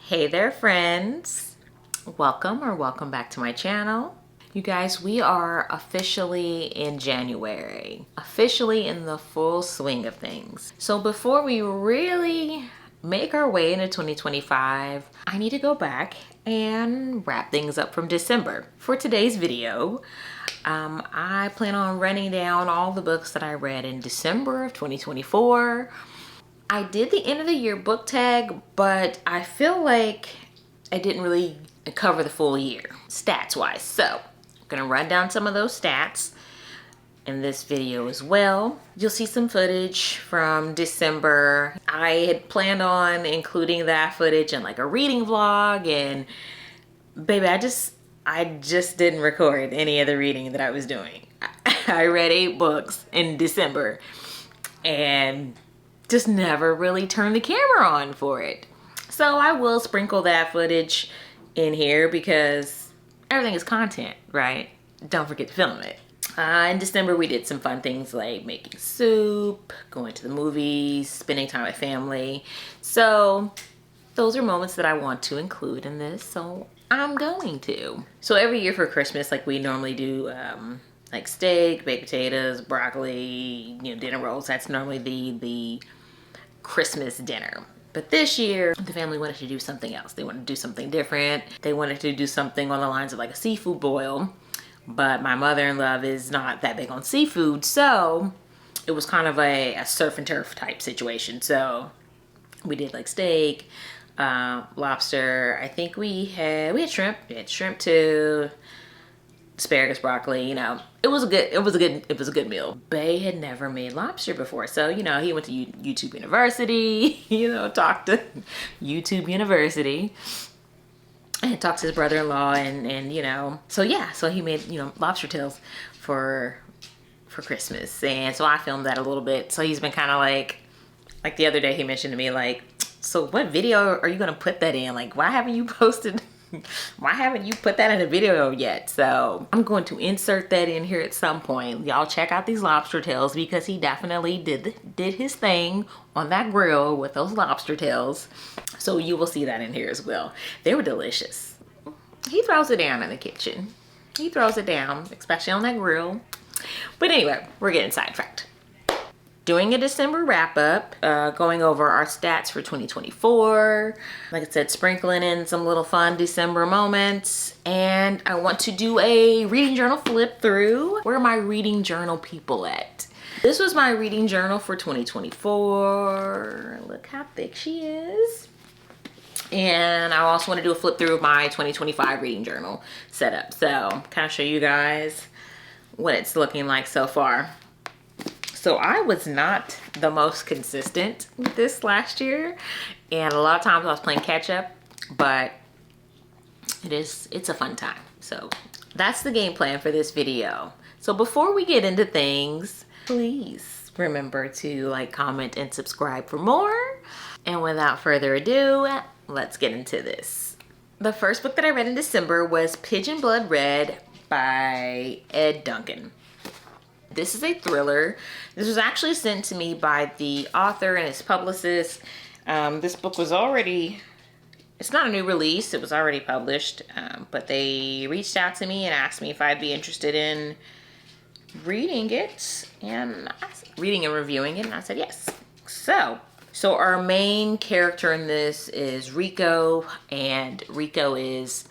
Hey there, friends. Welcome back to my channel. You guys, we are officially in January, officially in the full swing of things. So before we really make our way into 2025, I need to go back and wrap things up from December. For today's video, I plan on running down all the books that I read in December of 2024. I did the end of the year book tag, but I feel like I didn't really cover the full year stats wise. So I'm gonna run down some of those stats in this video as well. You'll see some footage from December. I had planned on including that footage in like a reading vlog, and baby, I just didn't record any of the reading that I was doing. I read 8 books in December and just never really turned the camera on for it. So I will sprinkle that footage in here because everything is content, right? Don't forget to film it. In December, we did some fun things like making soup, going to the movies, spending time with family. So those are moments that I want to include in this, so I'm going to. So every year for Christmas, like we normally do like steak, baked potatoes, broccoli, dinner rolls. That's normally the Christmas dinner. But this year, the family wanted to do something else. They wanted to do something different. They wanted to do something on the lines of like a seafood boil. But my mother-in-law is not that big on seafood, so it was kind of a surf and turf type situation. So we did like steak, lobster. I think we had shrimp. We had shrimp too. Asparagus, broccoli, it was a good meal. Bay had never made lobster before, so he went to YouTube University, talked to YouTube University and talked to his brother-in-law, and so he made lobster tails for Christmas, and so I filmed that a little bit. So he's been kind of like the other day he mentioned to me like, so what video are you gonna put that in? Like, why haven't you put that in a video yet? So I'm going to insert that in here at some point. Y'all check out these lobster tails because he definitely did his thing on that grill with those lobster tails. So you will see that in here as well. They were delicious. He throws it down in the kitchen. He throws it down, especially on that grill. But anyway, we're getting sidetracked. Doing a December wrap up, going over our stats for 2024. Like I said, sprinkling in some little fun December moments. And I want to do a reading journal flip through. Where are my reading journal people at? This was my reading journal for 2024. Look how thick she is. And I also want to do a flip through of my 2025 reading journal setup. So kind of show you guys what it's looking like so far. So I was not the most consistent with this last year, and a lot of times I was playing catch up, but it's a fun time. So that's the game plan for this video. So before we get into things, please remember to like, comment, and subscribe for more. And without further ado, let's get into this. The first book that I read in December was Pigeon Blood Red by Ed Duncan. This is a thriller. This was actually sent to me by the author and his publicist. This book was it's not a new release, it was already published, but they reached out to me and asked me if I'd be interested in reading it, and reading and reviewing it, and I said yes. So our main character in this is Rico, and Rico he's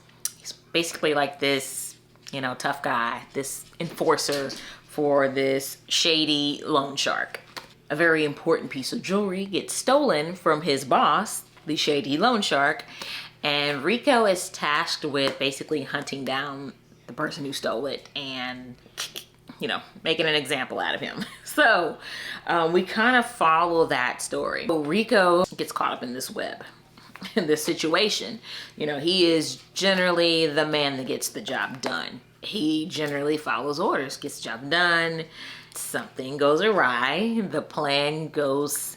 basically like this, tough guy, this enforcer for this shady loan shark. A very important piece of jewelry gets stolen from his boss, the shady loan shark, and Rico is tasked with basically hunting down the person who stole it and, making an example out of him. So we kind of follow that story. So Rico gets caught up in this web, in this situation. He is generally the man that gets the job done. He generally follows orders, gets the job done. Something goes awry, the plan goes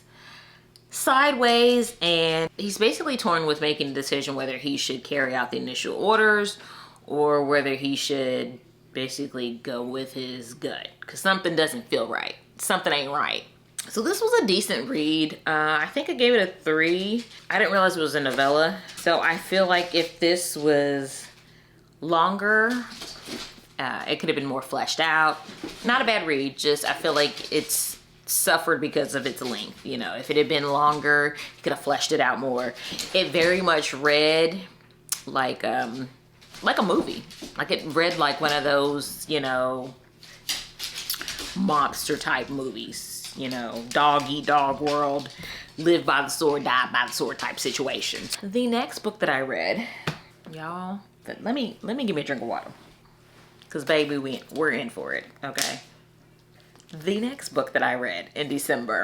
sideways, and he's basically torn with making a decision whether he should carry out the initial orders or whether he should basically go with his gut, because something doesn't feel right. Something ain't right. So this was a decent read. I think I gave it a 3. I didn't realize it was a novella. So I feel like if this was longer, it could have been more fleshed out. Not a bad read, just I feel like it's suffered because of its length. You know, if it had been longer, you could have fleshed it out more. It very much read like a movie. Like it read like one of those, you know, monster type movies. You know, dog eat dog world, live by the sword, die by the sword type situations. The next book that I read, y'all, let me give me a drink of water. Cause baby, we're in for it, okay? The next book that I read in December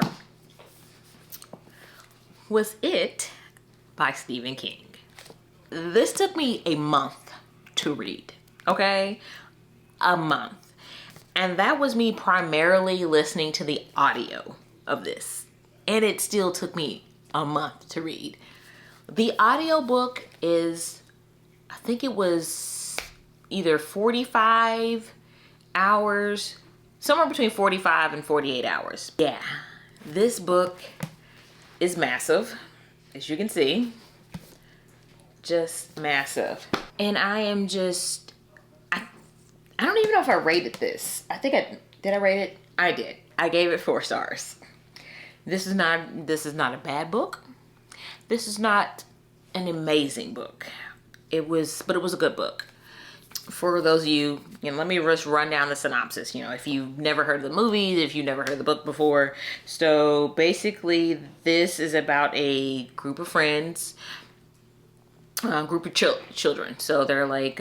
was It by Stephen King. This took me a month to read, okay? A month. And that was me primarily listening to the audio of this. And it still took me a month to read. The audiobook is, I think it was either 45 hours, somewhere between 45 and 48 hours. Yeah, this book is massive, as you can see. Just massive. And I am just, I don't even know if I rated this. Did I rate it? I did. I gave it 4 stars. This is not a bad book. This is not an amazing book. But it was a good book. For those of you, let me just run down the synopsis. You know, if you've never heard of the movies, if you've never heard of the book before. So basically, this is about a group of friends, group of children. So they're like,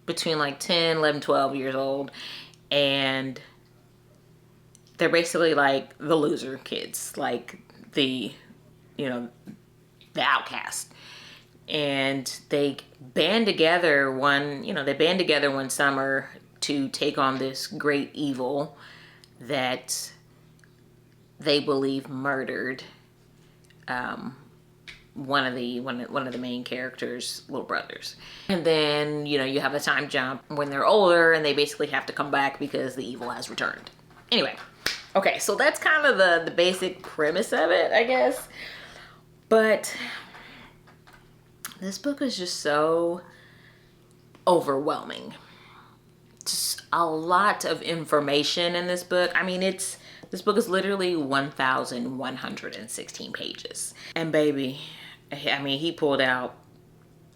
between like 10, 11, 12 years old. And they're basically like the loser kids, like the outcast. And they band together one summer to take on this great evil that they believe murdered one of the main characters' little brothers. And then, you have a time jump when they're older and they basically have to come back because the evil has returned. Anyway, okay, so that's kind of the basic premise of it, I guess. But this book is just so overwhelming. Just a lot of information in this book. I mean, this book is literally 1,116 pages. And baby, I mean, he pulled out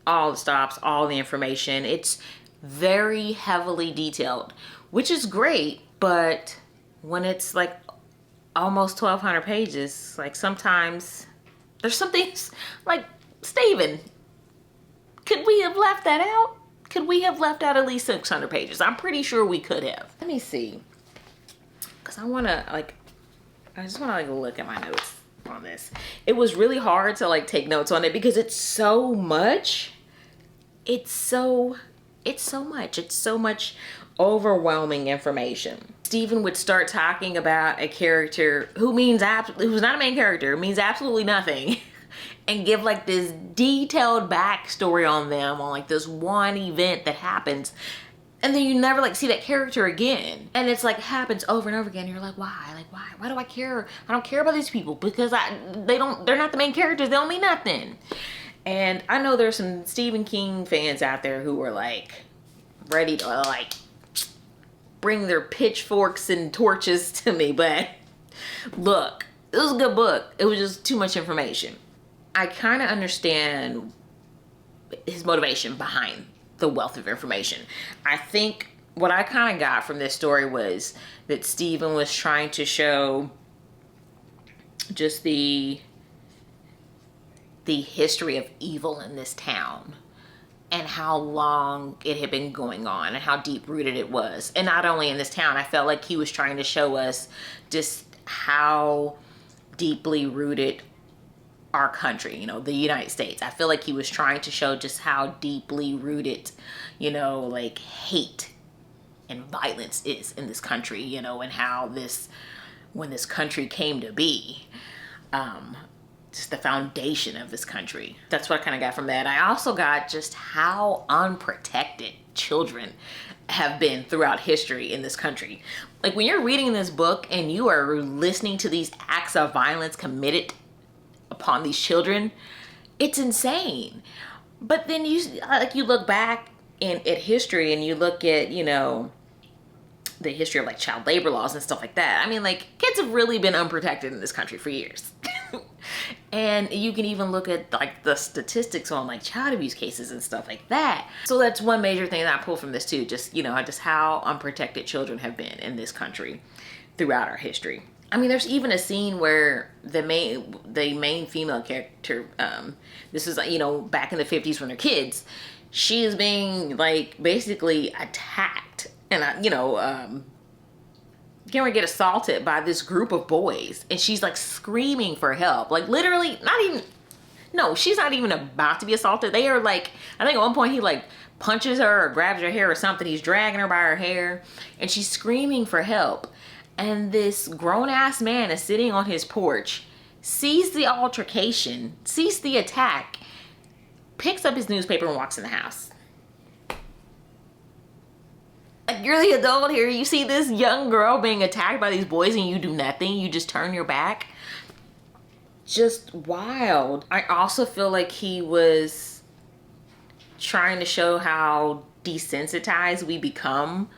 all the stops, all the information. It's very heavily detailed, which is great. But when it's like almost 1,200 pages, like sometimes there's some things like, Steven, could we have left that out? Could we have left out at least 600 pages? I'm pretty sure we could have. Let me see. Because I just want to look at my notes on this. It was really hard to take notes on it because it's so much. It's so much. It's so much overwhelming information. Stephen would start talking about a character who's not a main character, means absolutely nothing. And give this detailed backstory on them, on this one event that happens. And then you never see that character again. And it's happens over and over again. You're like, why? Why do I care? I don't care about these people because they're not the main characters. They don't mean nothing. And I know there's some Stephen King fans out there who are ready to bring their pitchforks and torches to me. But look, it was a good book. It was just too much information. I kind of understand his motivation behind the wealth of information. I think what I kind of got from this story was that Stephen was trying to show just the history of evil in this town and how long it had been going on and how deep rooted it was. And not only in this town, I felt like he was trying to show us just how deeply rooted our country, the United States. I feel like he was trying to show just how deeply rooted, hate and violence is in this country, and how when this country came to be, just the foundation of this country. That's what I kind of got from that. I also got just how unprotected children have been throughout history in this country. Like when you're reading this book and you are listening to these acts of violence committed upon these children, it's insane. But then you look back at history and you look at, you know, the history of like child labor laws and stuff like that. I mean, like, kids have really been unprotected in this country for years. And you can even look at like the statistics on like child abuse cases and stuff like that. So that's one major thing that I pull from this too, just, you know, just how unprotected children have been in this country throughout our history. I mean, there's even a scene where the main female character, this is, you know, back in the 50s when they're kids, she is being like basically attacked and, you know, gonna get assaulted by this group of boys, and she's like screaming for help, like literally she's not even about to be assaulted. They are like, I think at one point he like punches her or grabs her hair or something. He's dragging her by her hair and she's screaming for help, and this grown-ass man is sitting on his porch, sees the altercation, sees the attack, picks up his newspaper and walks in the house. Like, you're the adult here. You see this young girl being attacked by these boys and you do nothing. You just turn your back. Just wild. I also feel like he was trying to show how desensitized we become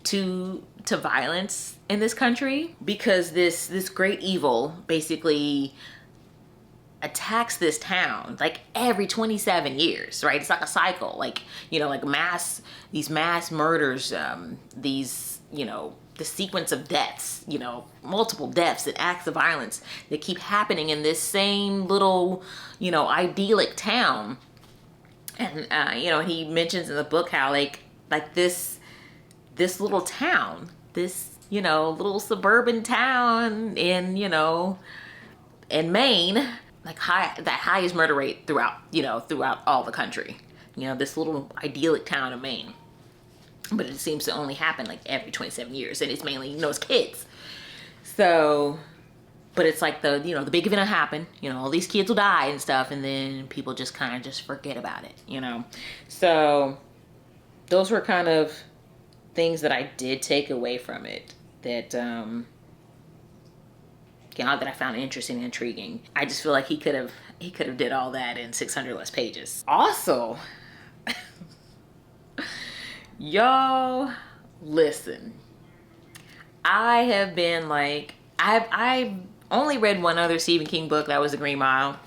to violence in this country, because this great evil basically attacks this town like every 27 years, right? It's like a cycle, like, you know, like these mass murders, these, you know, the sequence of deaths, you know, multiple deaths and acts of violence that keep happening in this same little, you know, idyllic town. And, you know, he mentions in the book how like this little town, this, you know, little suburban town in, you know, in Maine, like that highest murder rate throughout all the country. You know, this little idyllic town of Maine. But it seems to only happen like every 27 years. And it's mainly, you know, it's kids. So, but it's like the big event will happen. You know, all these kids will die and stuff. And then people just kind of just forget about it, you know. So those were kind of things that I did take away from it. That, that I found interesting and intriguing. I just feel like he could have did all that in 600 less pages. Also, y'all, listen. I have been like, I've only read one other Stephen King book. That was The Green Mile,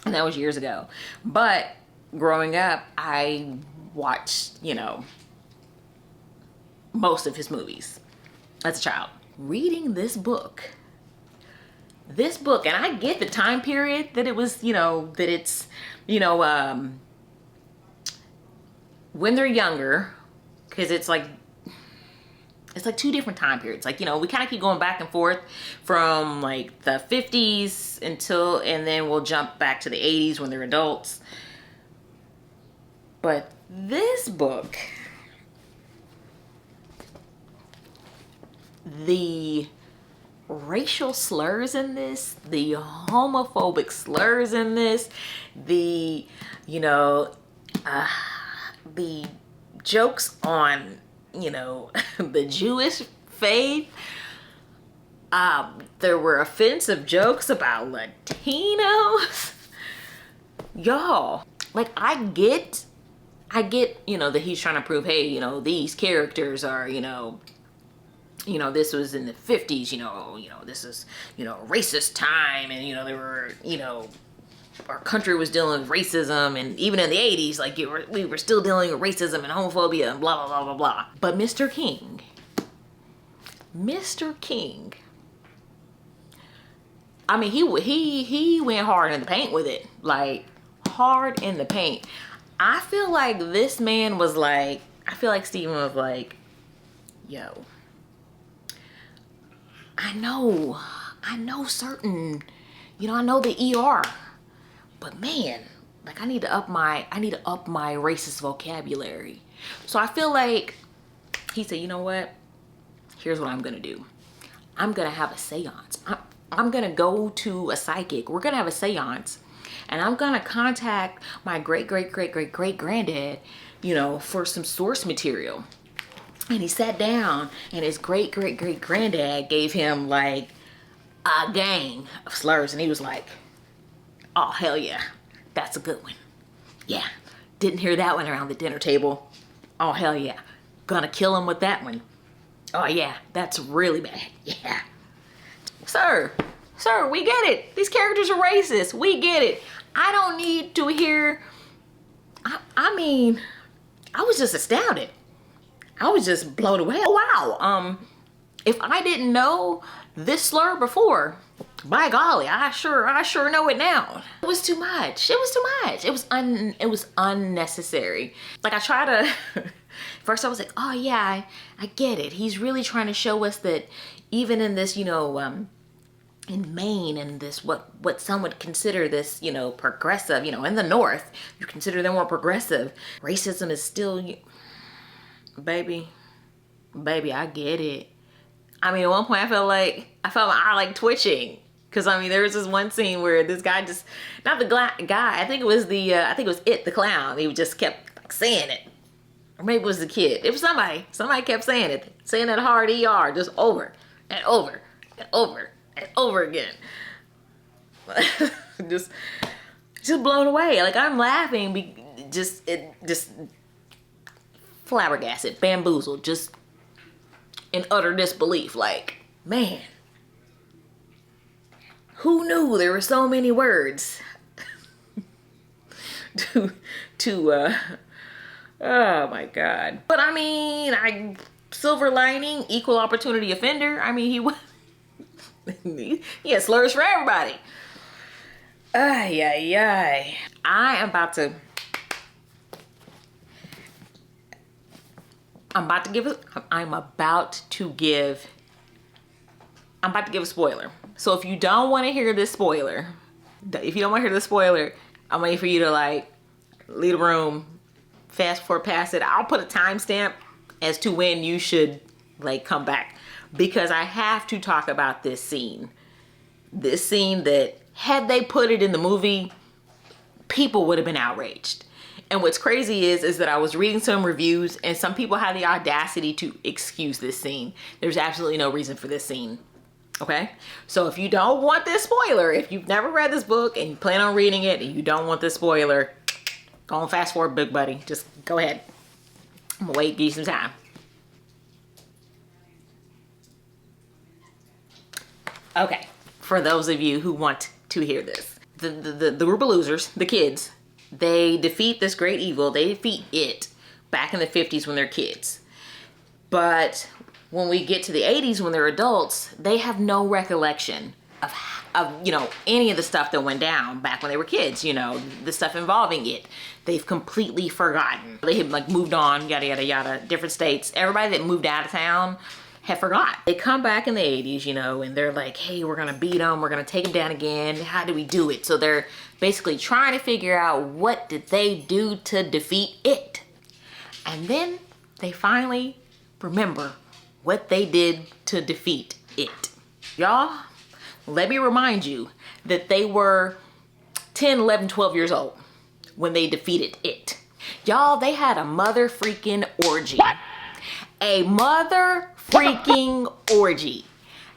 and that was years ago. But growing up, I watched, you know, most of his movies as a child. Reading this book, and I get the time period that it was, you know, that it's, you know, when they're younger, because it's like two different time periods. Like, you know, we kind of keep going back and forth from like the 50s and then we'll jump back to the 80s when they're adults. But this book, the racial slurs in this, the homophobic slurs in this, the, you know, the jokes on, you know, the Jewish faith. There were offensive jokes about Latinos. Y'all, like, I get, you know, that he's trying to prove, hey, you know, these characters are, you know, this was in the 50s, you know, this is, you know, racist time. And, you know, there were, you know, our country was dealing with racism. And even in the 80s, like, we were still dealing with racism and homophobia and blah, blah, blah, blah, blah. But Mr. King, I mean, he went hard in the paint with it. Like, hard in the paint. I feel like this man was like, I feel like Stephen was like, yo, I know certain, you know, I know the ER, but man, like, I need to up my racist vocabulary. So I feel like he said, you know what? Here's what I'm gonna do. I'm gonna have a seance. I'm gonna go to a psychic. We're gonna have a seance, and I'm gonna contact my great granddad, you know, for some source material. And he sat down, and his great-great-great-granddad gave him like a gang of slurs, and he was like, oh, hell yeah, that's a good one. Yeah, didn't hear that one around the dinner table. Oh, hell yeah, gonna kill him with that one. Oh yeah, that's really bad. Yeah. Sir, we get it. These characters are racist. We get it. I don't need to hear, I mean, I was just astounded. I was just blown away. Oh wow. If I didn't know this slur before, by golly, I sure know it now. It was too much. It was too much. It was unnecessary. Like I try to first I was like, oh yeah, I get it. He's really trying to show us that even in this, you know, in Maine and this, what some would consider this, you know, progressive, you know, in the North, you consider them more progressive. Racism is still, baby, I get it. I mean, at one point I felt my eye like twitching. Cause I mean, there was this one scene where this guy just, not the guy, I think it was the clown. He just kept like saying it. Or maybe it was the kid. It was somebody kept saying it. Saying that hard ER just over and over and over and over again. just blown away. Like I'm laughing, just flabbergasted, bamboozled, just in utter disbelief. Like, man, who knew there were so many words to oh my God. But I mean, silver lining, equal opportunity offender. I mean, he had slurs for everybody. Ay, ay, ay. I'm about to give a spoiler. So if you don't want to hear this spoiler, I'm waiting for you to like leave the room, fast forward past it. I'll put a timestamp as to when you should like come back, because I have to talk about this scene. This scene that had they put it in the movie, people would have been outraged. And what's crazy is that I was reading some reviews and some people had the audacity to excuse this scene. There's absolutely no reason for this scene. Okay? So if you don't want this spoiler, if you've never read this book and you plan on reading it and you don't want this spoiler, go on fast forward, big buddy. Just go ahead. I'm gonna wait, give you some time. Okay, for those of you who want to hear this. The group of losers, the kids, they defeat this great evil. They defeat it back in the 50s when they're kids. But when we get to the 80s when they're adults, they have no recollection of you know, any of the stuff that went down back when they were kids, you know, the stuff involving it. They've completely forgotten. They have like moved on, yada, yada, yada, different states. Everybody that moved out of town had forgot. They come back in the 80s, you know, and they're like, hey, we're gonna beat them. We're gonna take them down again. How do we do it? So they're basically trying to figure out what did they do to defeat it. And then they finally remember what they did to defeat it. Y'all, let me remind you that they were 10, 11, 12 years old when they defeated it. Y'all, they had a mother freaking orgy. A mother freaking orgy.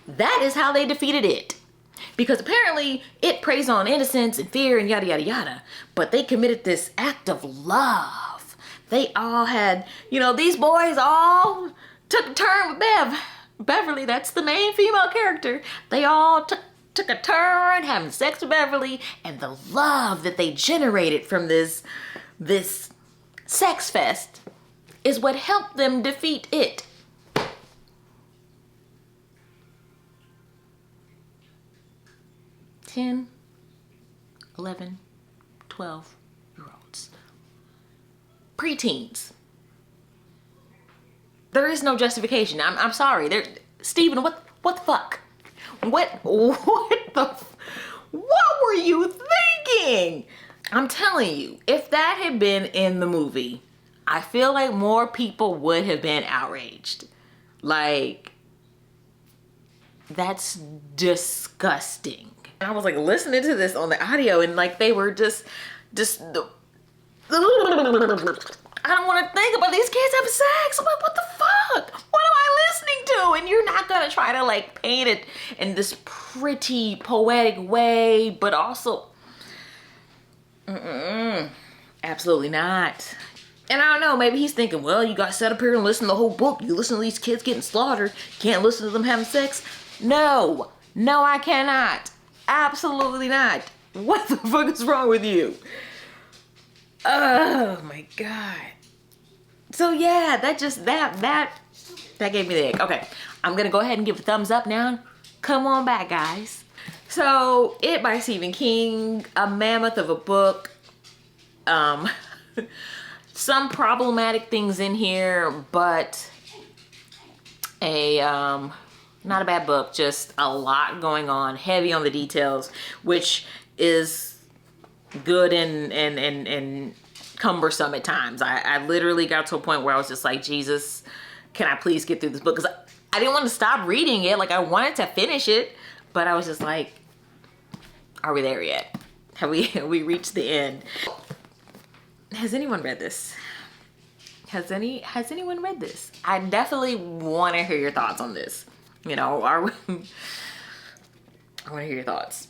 That is how they defeated it. Because apparently it preys on innocence and fear and yada, yada, yada. But they committed this act of love. They all had, you know, these boys all took a turn with Beverly, that's the main female character. They all took a turn having sex with Beverly, and the love that they generated from this sex fest is what helped them defeat it. Ten, 11, 12-year-olds. Preteens. There is no justification. I'm sorry. Steven, what the fuck? What were you thinking? I'm telling you, if that had been in the movie, I feel like more people would have been outraged. Like, that's disgusting. And I was like listening to this on the audio and like they were just I I don't want to think about these kids having sex. What the fuck? What am I listening to? And you're not gonna try to like paint it in this pretty poetic way, but also, absolutely not. And I don't know, maybe he's thinking, well, you gotta sit up here and listen to the whole book. You listen to these kids getting slaughtered. Can't listen to them having sex. No, I cannot. Absolutely not. What the fuck is wrong with you? Oh my God. So yeah, that gave me the ick. Okay, I'm gonna go ahead and give a thumbs up now. Come on back, guys. So, It by Stephen King, a mammoth of a book. Some problematic things in here, but not a bad book, just a lot going on, heavy on the details, which is good and cumbersome at times. I literally got to a point where I was just like, Jesus, can I please get through this book? Because I didn't want to stop reading it. Like, I wanted to finish it, but I was just like, are we there yet? Have we reached the end? Has anyone read this? Has anyone read this? I definitely want to hear your thoughts on this. You know, I want to hear your thoughts.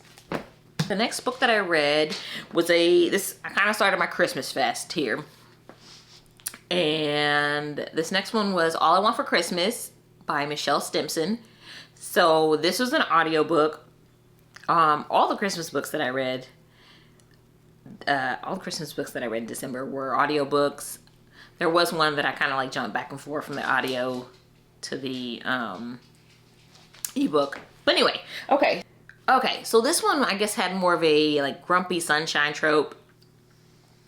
The next book that I read was I kind of started my Christmas fest here. And this next one was All I Want for Christmas by Michelle Stimpson. So this was an audiobook. All the Christmas books that I read in December were audiobooks. There was one that I kind of like jumped back and forth from the audio to the ebook. But anyway, okay. So this one I guess had more of a like grumpy sunshine trope.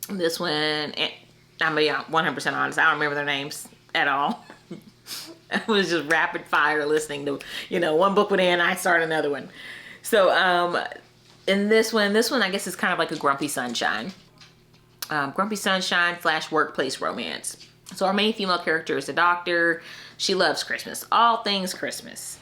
This one, I'm gonna be 100% honest, I don't remember their names at all. I was just rapid fire listening to, one book would end, I start another one. So in this one I guess is kind of like a grumpy sunshine. Grumpy sunshine / workplace romance. So our main female character is a doctor. She loves Christmas, all things Christmas.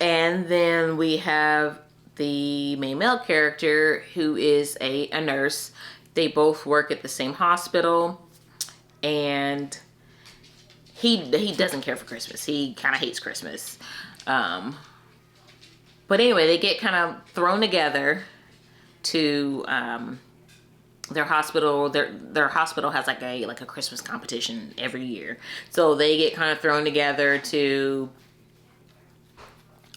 And then we have the main male character who is a nurse. They both work at the same hospital, and he doesn't care for Christmas. He kind of hates Christmas. But anyway, they get kind of thrown together to their hospital. Their hospital has like a Christmas competition every year. So they get kind of thrown together to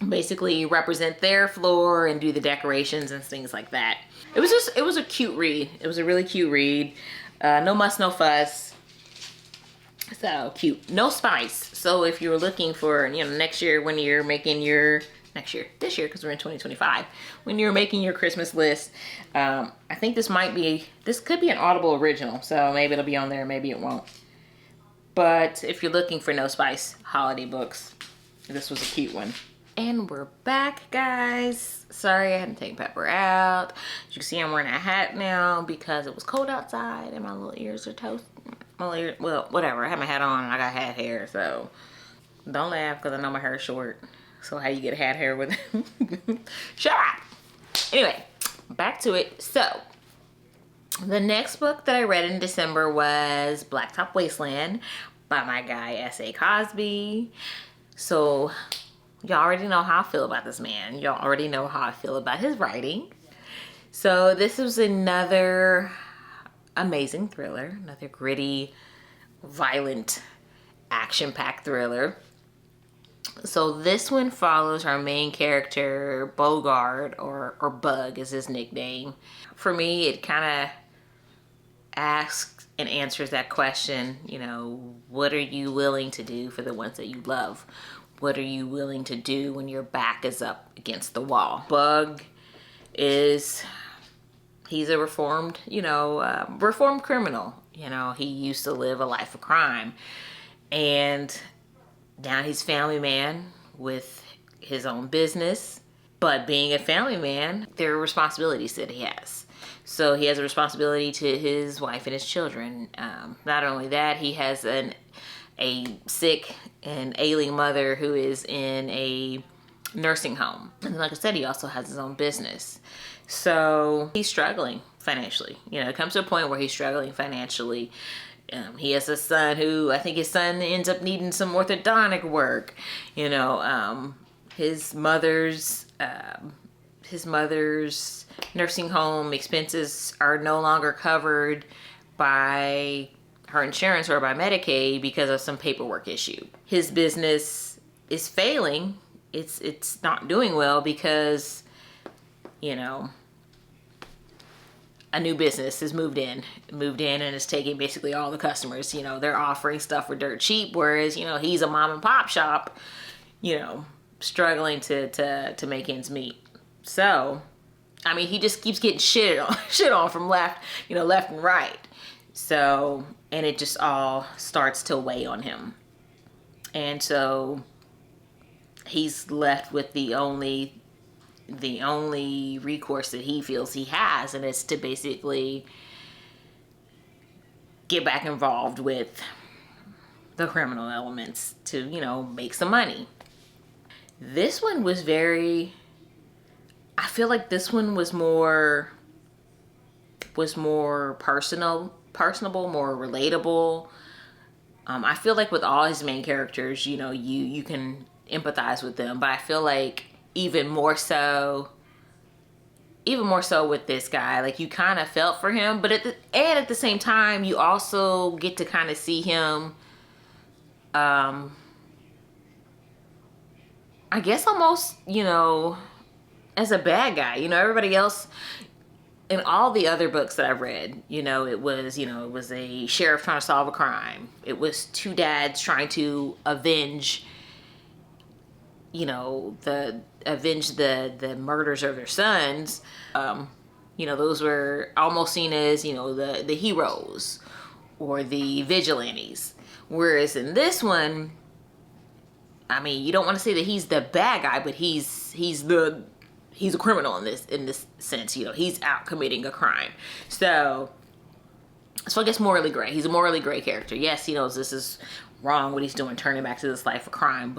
basically represent their floor and do the decorations and things like that. It was a cute read. It was a really cute read. No muss, no fuss. So cute. No spice. So if you're looking for, next year when you're making your, this year, because we're in 2025, when you're making your Christmas list, I think this could be an Audible original. So maybe it'll be on there, maybe it won't. But if you're looking for no spice holiday books, this was a cute one. And we're back, guys. Sorry I hadn't taken Pepper out. As you can see, I'm wearing a hat now because it was cold outside and my little ears are toast. Well, whatever. I have my hat on and I got hat hair, so don't laugh because I know my hair is short. So how you get hat hair with shut up. Anyway, back to it. So the next book that I read in December was Blacktop Wasteland by my guy S.A. Cosby. So y'all already know how I feel about this man. Y'all already know how I feel about his writing. So this was another amazing thriller, another gritty, violent, action-packed thriller. So this one follows our main character, Bogart, or Bug is his nickname. For me, it kind of asks and answers that question, what are you willing to do for the ones that you love? What are you willing to do when your back is up against the wall? Bug he's a reformed criminal. He used to live a life of crime. And now he's a family man with his own business. But being a family man, there are responsibilities that he has. So he has a responsibility to his wife and his children. Not only that, he has a sick and ailing mother who is in a nursing home. And like I said, he also has his own business. So he's struggling. financially. You know, it comes to a point where he's struggling financially. He has a son who, I think his son ends up needing some orthodontic work. You know, his mother's nursing home expenses are no longer covered by her insurance or by Medicaid because of some paperwork issue. His business is failing. It's not doing well because, you know, a new business has moved in and is taking basically all the customers. You know, they're offering stuff for dirt cheap, whereas, you know, he's a mom and pop shop, you know, struggling to make ends meet. So, I mean, he just keeps getting shit on from left and right. So, and it just all starts to weigh on him. And so he's left with the only recourse that he feels he has, and it's to basically get back involved with the criminal elements to, you know, make some money. This one was I feel like this one was more personable, more relatable. I feel like with all his main characters, you know, you can empathize with them, but I feel like even more so with this guy, like you kind of felt for him, but at the same time, you also get to kind of see him, I guess almost, you know, as a bad guy. You know, everybody else in all the other books that I've read, you know, it was a sheriff trying to solve a crime. It was two dads trying to avenge, you know, the murders of their sons. You know, those were almost seen as, you know, the heroes or the vigilantes. Whereas in this one, I mean, you don't want to say that he's the bad guy, but he's a criminal in this sense. You know, he's out committing a crime. So I guess morally gray. He's a morally gray character. Yes, he knows this is wrong what he's doing, turning back to this life of crime,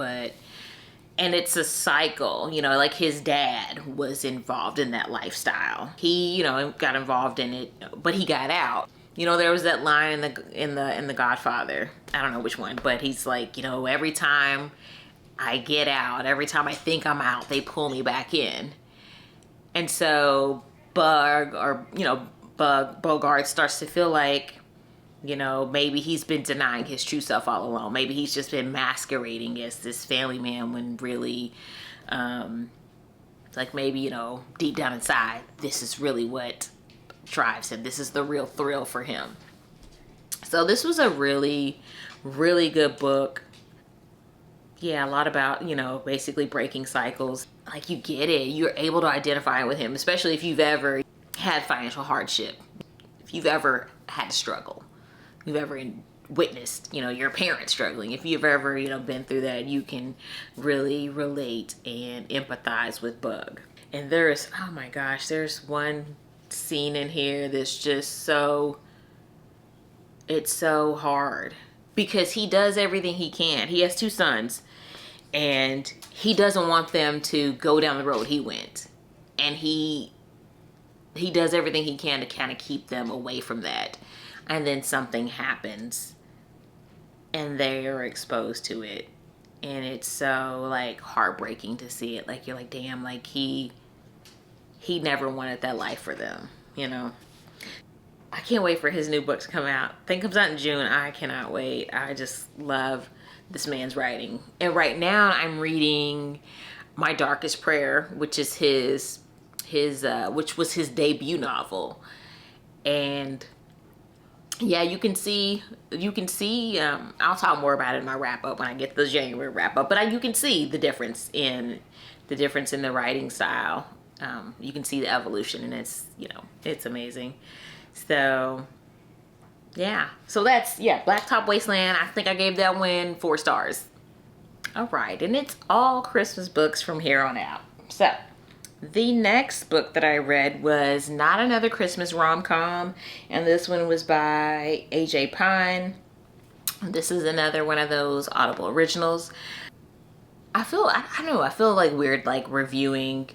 and it's a cycle. You know, like his dad was involved in that lifestyle. He, you know, got involved in it, but he got out. You know, there was that line in the Godfather. I don't know which one, but he's like, you know, every time I get out, every time I think I'm out, they pull me back in. And so Bogart starts to feel like, you know, maybe he's been denying his true self all along. Maybe he's just been masquerading as this family man when really, like maybe, you know, deep down inside, this is really what drives him. This is the real thrill for him. So this was a really, really good book. Yeah, a lot about, you know, basically breaking cycles. Like, you get it. You're able to identify with him, especially if you've ever had financial hardship, if you've ever had to struggle, you've ever witnessed, you know, your parents struggling. If you've ever, you know, been through that, you can really relate and empathize with Bug. And there's, oh my gosh, there's one scene in here that's just it's so hard because he does everything he can. He has two sons, and he doesn't want them to go down the road he went. And he does everything he can to kind of keep them away from that. And then something happens and they are exposed to it. And it's so like heartbreaking to see it. Like, you're like, damn, like he never wanted that life for them, you know? I can't wait for his new book to come out. I think it comes out in June. I cannot wait. I just love this man's writing. And right now I'm reading My Darkest Prayer, which is which was his debut novel. And yeah, you can see, I'll talk more about it in my wrap up when I get to the January wrap up, but you can see the difference in the writing style. You can see the evolution, and it's, you know, it's amazing. So yeah, so that's, yeah, Blacktop Wasteland. I think I gave that one 4 stars. All right, and it's all Christmas books from here on out. So the next book that I read was not another Christmas rom-com, and this one was by A.J. Pine. This is another one of those Audible originals. I feel like weird, like reviewing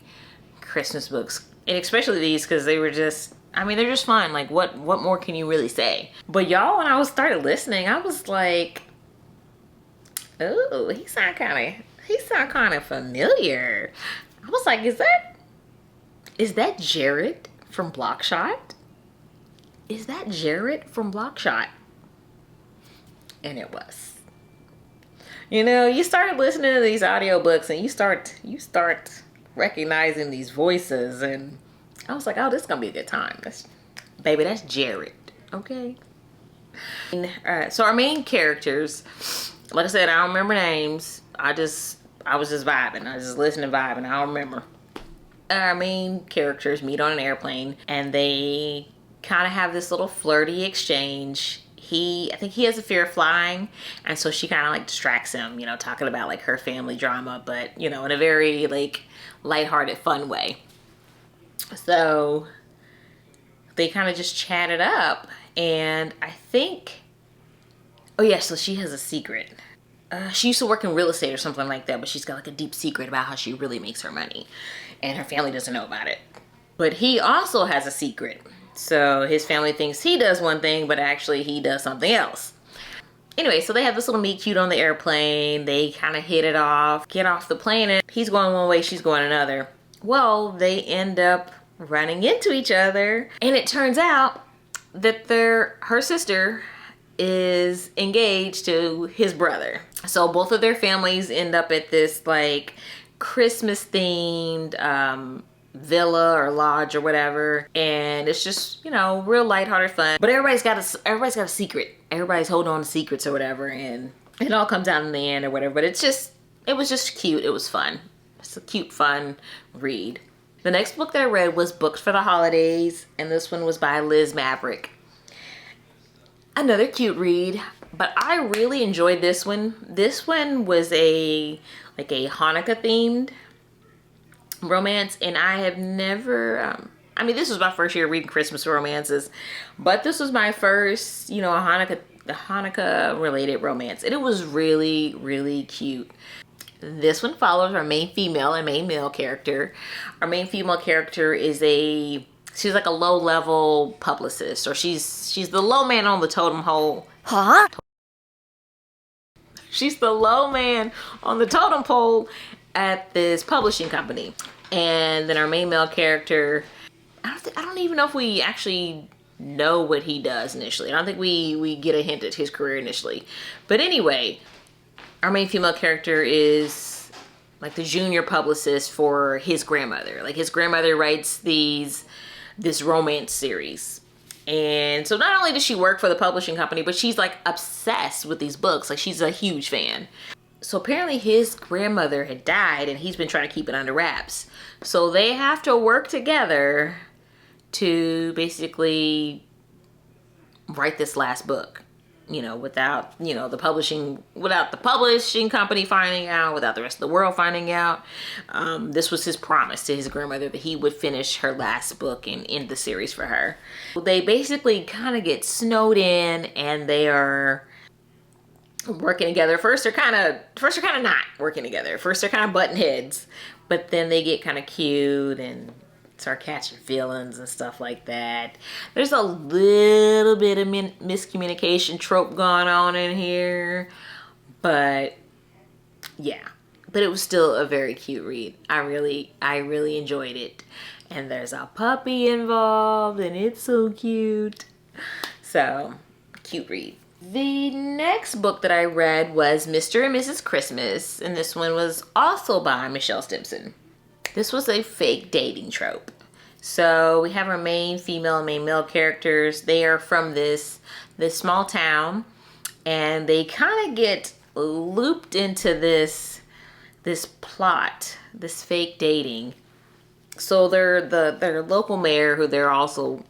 Christmas books, and especially these, because they were just, I mean, they're just fun. Like, what more can you really say? But y'all, when I started listening, I was like, oh, he sound kind of familiar. I was like, is that Jared from Blockshot? Is that Jared from Blockshot? And it was. You know, you start listening to these audiobooks and you start recognizing these voices, and I was like, oh, this is gonna be a good time. Baby, that's Jared. Okay. So our main characters, like I said, I don't remember names. I was just vibing. I was just listening, vibing. I don't remember. Our main characters meet on an airplane and they kind of have this little flirty exchange. I think he has a fear of flying, and so she kind of like distracts him, you know, talking about like her family drama, but you know, in a very like lighthearted, fun way. So they kind of just chatted up, and I think, oh yeah, so she has a secret. She used to work in real estate or something like that, but she's got like a deep secret about how she really makes her money, and her family doesn't know about it. But he also has a secret. So his family thinks he does one thing, but actually he does something else. Anyway, so they have this little meet cute on the airplane. They kind of hit it off, get off the plane, and he's going one way, she's going another. Well, they end up running into each other, and it turns out that her sister is engaged to his brother. So both of their families end up at this like Christmas themed villa or lodge or whatever, and it's just, you know, real lighthearted fun. But everybody's got a secret. Everybody's holding on to secrets or whatever, and it all comes out in the end or whatever. But it was just cute. It was fun. It's a cute, fun read. The next book that I read was Books for the Holidays, and this one was by Liz Maverick. Another cute read, but I really enjoyed this one. This one was a Hanukkah themed romance, and I have never, I mean, this was my first year reading Christmas romances, but this was my first, you know, Hanukkah related romance, and it was really, really cute. This one follows our main female and main male character. Our main female character is she's like a low-level publicist, or she's the low man on the totem pole. Huh? She's the low man on the totem pole at this publishing company. And then our main male character, I don't even know if we actually know what he does initially. I don't think we get a hint at his career initially. But anyway, our main female character is like the junior publicist for his grandmother. Like his grandmother writes this romance series. And so not only does she work for the publishing company, but she's like obsessed with these books. Like she's a huge fan. So apparently his grandmother had died, and he's been trying to keep it under wraps. So they have to work together to basically write this last book, you know, without the publishing company finding out, without the rest of the world finding out. This was his promise to his grandmother, that he would finish her last book and end the series for her. They basically kind of get snowed in, and they are working together. First they're kind of not working together. First they're kind of butting heads, but then they get kind of cute and start catching feelings and stuff like that. There's a little bit of miscommunication trope going on in here, but yeah, but it was still a very cute read. I really enjoyed it, and there's a puppy involved, and it's so cute. So cute read. The next book that I read was Mr. and Mrs. Christmas, and this one was also by Michelle Stimpson. This was a fake dating trope. So we have our main female and main male characters. They are from this small town, and they kind of get looped into this plot, this fake dating. So their local mayor, who they're also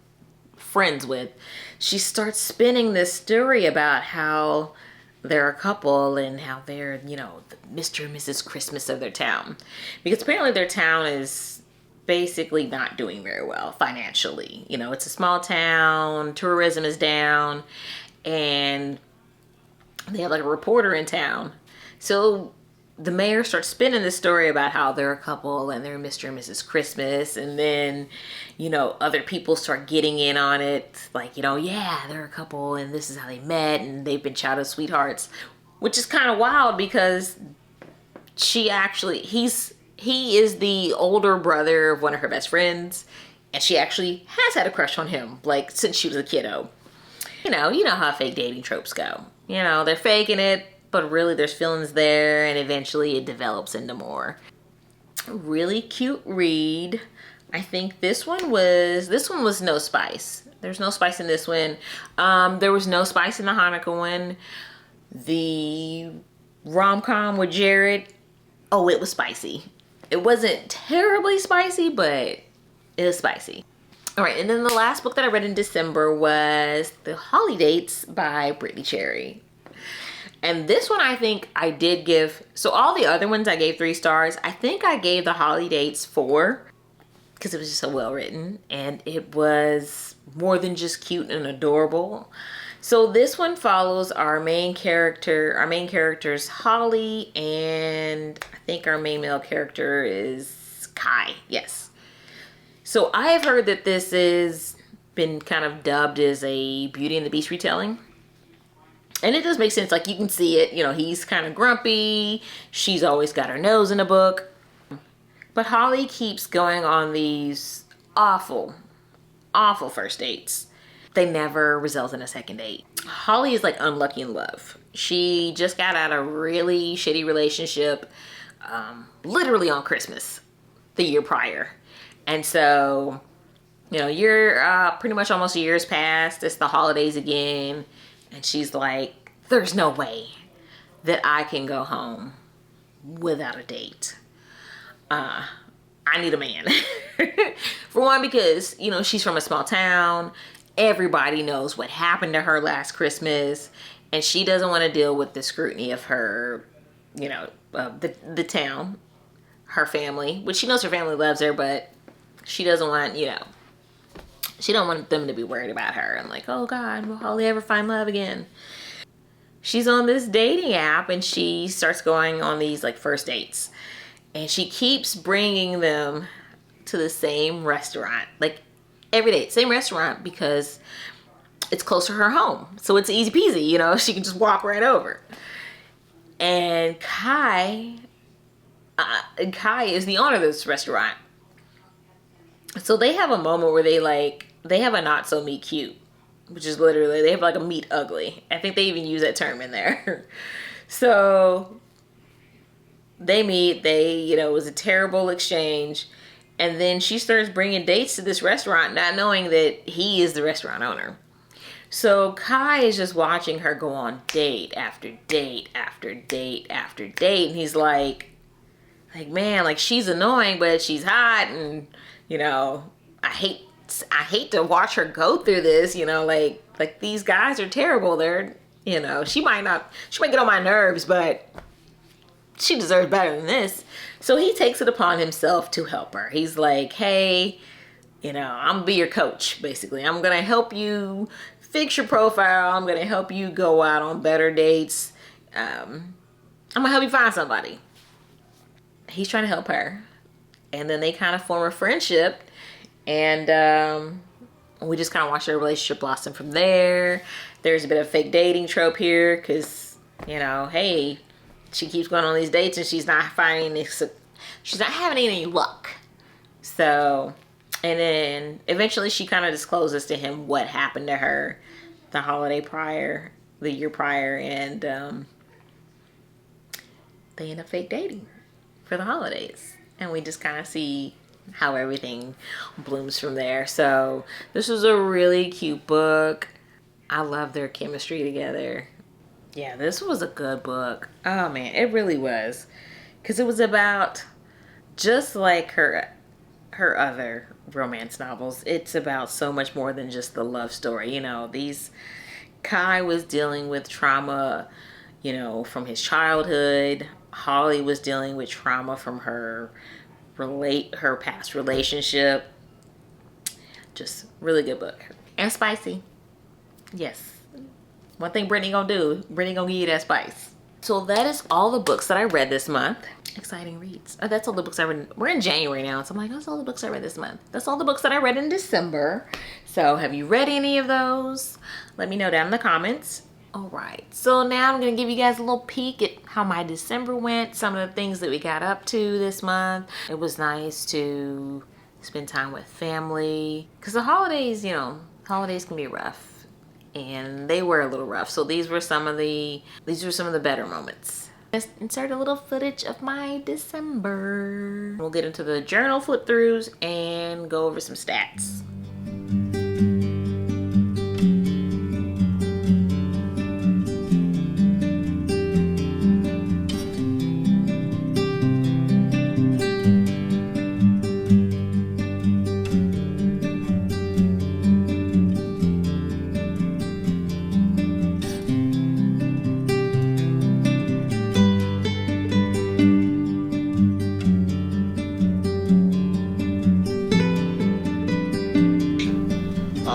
friends with, she starts spinning this story about how they're a couple and how they're, you know, the Mr. and Mrs. Christmas of their town. Because apparently their town is basically not doing very well financially. You know, it's a small town, tourism is down, and they have like a reporter in town. So the mayor starts spinning this story about how they're a couple and they're Mr. and Mrs. Christmas. And then, you know, other people start getting in on it. Like, you know, yeah, they're a couple and this is how they met and they've been childhood sweethearts, which is kind of wild because he is the older brother of one of her best friends. And she actually has had a crush on him, like, since she was a kiddo. You know how fake dating tropes go. You know, they're faking it, but really there's feelings there, and eventually it develops into more. Really cute read. I think this one was no spice. There's no spice in this one. There was no spice in the Hanukkah one. The rom-com with Jared, oh, it was spicy. It wasn't terribly spicy, but it was spicy. All right, and then the last book that I read in December was The Holidates by Brittany Cherry. And this one I think I did give, so all the other ones I gave 3 stars. I think I gave The Holidates 4 because it was just so well written and it was more than just cute and adorable. So this one follows our main character's Holly, and I think our main male character is Kai, yes. So I have heard that this has been kind of dubbed as a Beauty and the Beast retelling. And it does make sense. Like, you can see it. You know, he's kind of grumpy. She's always got her nose in a book. But Holly keeps going on these awful, awful first dates. They never result in a second date. Holly is like unlucky in love. She just got out of a really shitty relationship, literally on Christmas the year prior. And so, you know, you're pretty much almost a year's passed. It's the holidays again. And she's like, there's no way that I can go home without a date. I need a man. For one, because, you know, she's from a small town. Everybody knows what happened to her last Christmas. And she doesn't want to deal with the scrutiny of her, you know, the town, her family, which she knows her family loves her, but she doesn't want, you know, she don't want them to be worried about her and like, oh God, will Holly ever find love again? She's on this dating app and she starts going on these like first dates, and she keeps bringing them to the same restaurant, like every day, same restaurant, because it's close to her home. So it's easy peasy, you know, she can just walk right over. And Kai is the owner of this restaurant. So they have a moment where they have a not so meet cute, which is literally, they have like a meet ugly. I think they even use that term in there. So they meet, you know, it was a terrible exchange. And then she starts bringing dates to this restaurant, not knowing that he is the restaurant owner. So Kai is just watching her go on date after date after date after date. And he's like, man, like, she's annoying, but she's hot. And, you know, I hate to watch her go through this, you know, like these guys are terrible. They're, you know, she might get on my nerves, but she deserves better than this. So he takes it upon himself to help her. He's like, hey, you know, I'm gonna be your coach, basically. I'm gonna help you fix your profile. I'm gonna help you go out on better dates. I'm gonna help you find somebody. He's trying to help her. And then they kind of form a friendship, and we just kind of watch their relationship blossom from there. There's a bit of fake dating trope here because, you know, hey, she keeps going on these dates and she's not having any luck. So, and then eventually she kind of discloses to him what happened to her the year prior, and they end up fake dating for the holidays. And we just kind of see how everything blooms from there. So this was a really cute book. I love their chemistry together. Yeah, this was a good book. Oh man, it really was. Because it was about, just like her other romance novels, it's about so much more than just the love story. You know, Kai was dealing with trauma, you know, from his childhood. Holly was dealing with trauma from her past relationship. Just really good book. And spicy. Yes. One thing Brittany gonna do, Brittany gonna give you that spice. So that is all the books that I read this month. Exciting reads. Oh, that's all the books I read. We're in January now, so I'm like, that's all the books I read this month. That's all the books that I read in December. So have you read any of those? Let me know down in the comments. All right, so now I'm gonna give you guys a little peek at how my December went, some of the things that we got up to this month. It was nice to spend time with family, because the holidays, you know, holidays can be rough, and they were a little rough. So these were some of the better moments. Let's insert a little footage of my December. We'll get into the journal flip throughs and go over some stats.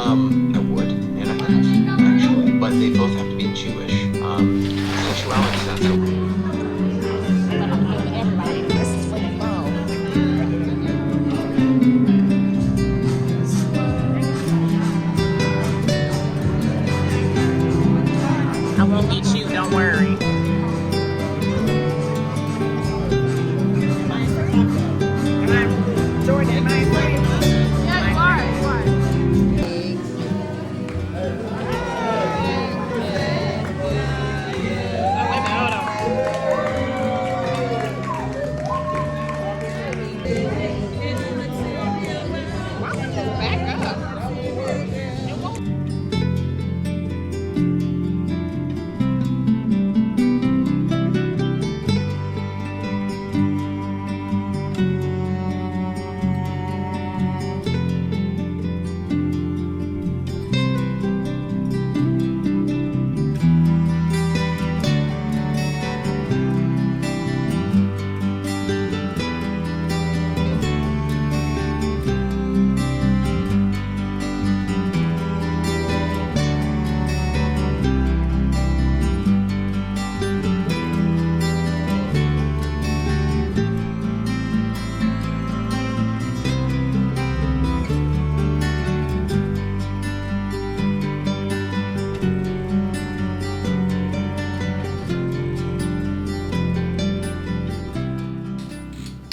I would, and I have, actually, but they both have to be Jewish. Sexuality sense. Everybody, this is for the phone. I won't beat you, don't worry. Jordan, am I afraid? Yeah, you are.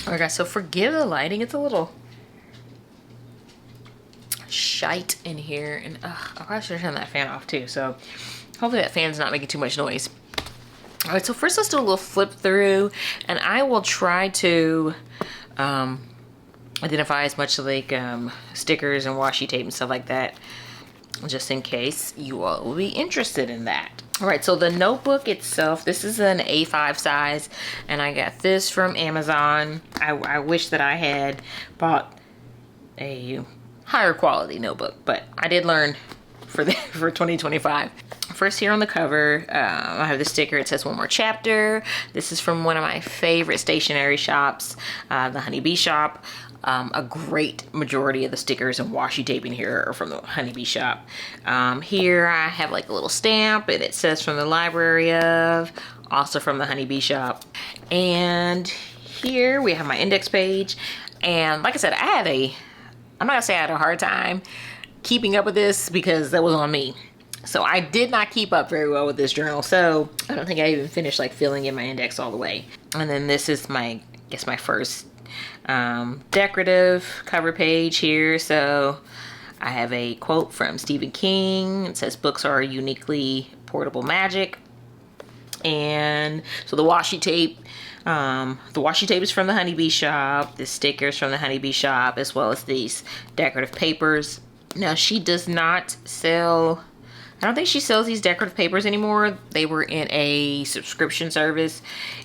Alright guys, so forgive the lighting, it's a little shite in here, and I probably should have turned that fan off too, so hopefully that fan's not making too much noise. Alright, so first let's do a little flip through, and I will try to identify as much like stickers and washi tape and stuff like that, just in case you all will be interested in that. All right, so the notebook itself, this is an A5 size, and I got this from Amazon. I wish that I had bought a higher quality notebook, but I did learn for 2025. First, here on the cover, I have the sticker. It says one more chapter. This is from one of my favorite stationery shops, the Honeybee Shop. A great majority of the stickers and washi taping here are from the Honeybee Shop. Here I have like a little stamp, and it says from the library of, also from the Honeybee Shop. And here we have my index page. And like I said, I'm not gonna say I had a hard time keeping up with this because that was on me. So I did not keep up very well with this journal. So I don't think I even finished like filling in my index all the way. And then this is my first decorative cover page here. So I have a quote from Stephen King. It says, "Books are uniquely portable magic." And so the washi tape is from the Honeybee Shop. The stickers from the Honeybee Shop, as well as these decorative papers. Now she does not sell, I don't think she sells these decorative papers anymore. They were in a subscription service,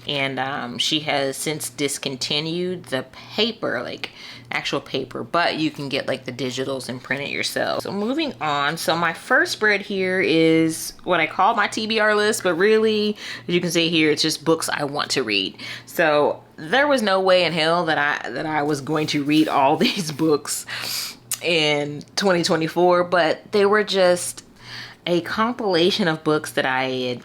and she has since discontinued the paper, like actual paper, but you can get like the digitals and print it yourself. So moving on, so my first spread here is what I call my TBR list, but really, as you can see here, it's just books I want to read. So there was no way in hell that I was going to read all these books in 2024, but they were just a compilation of books that I had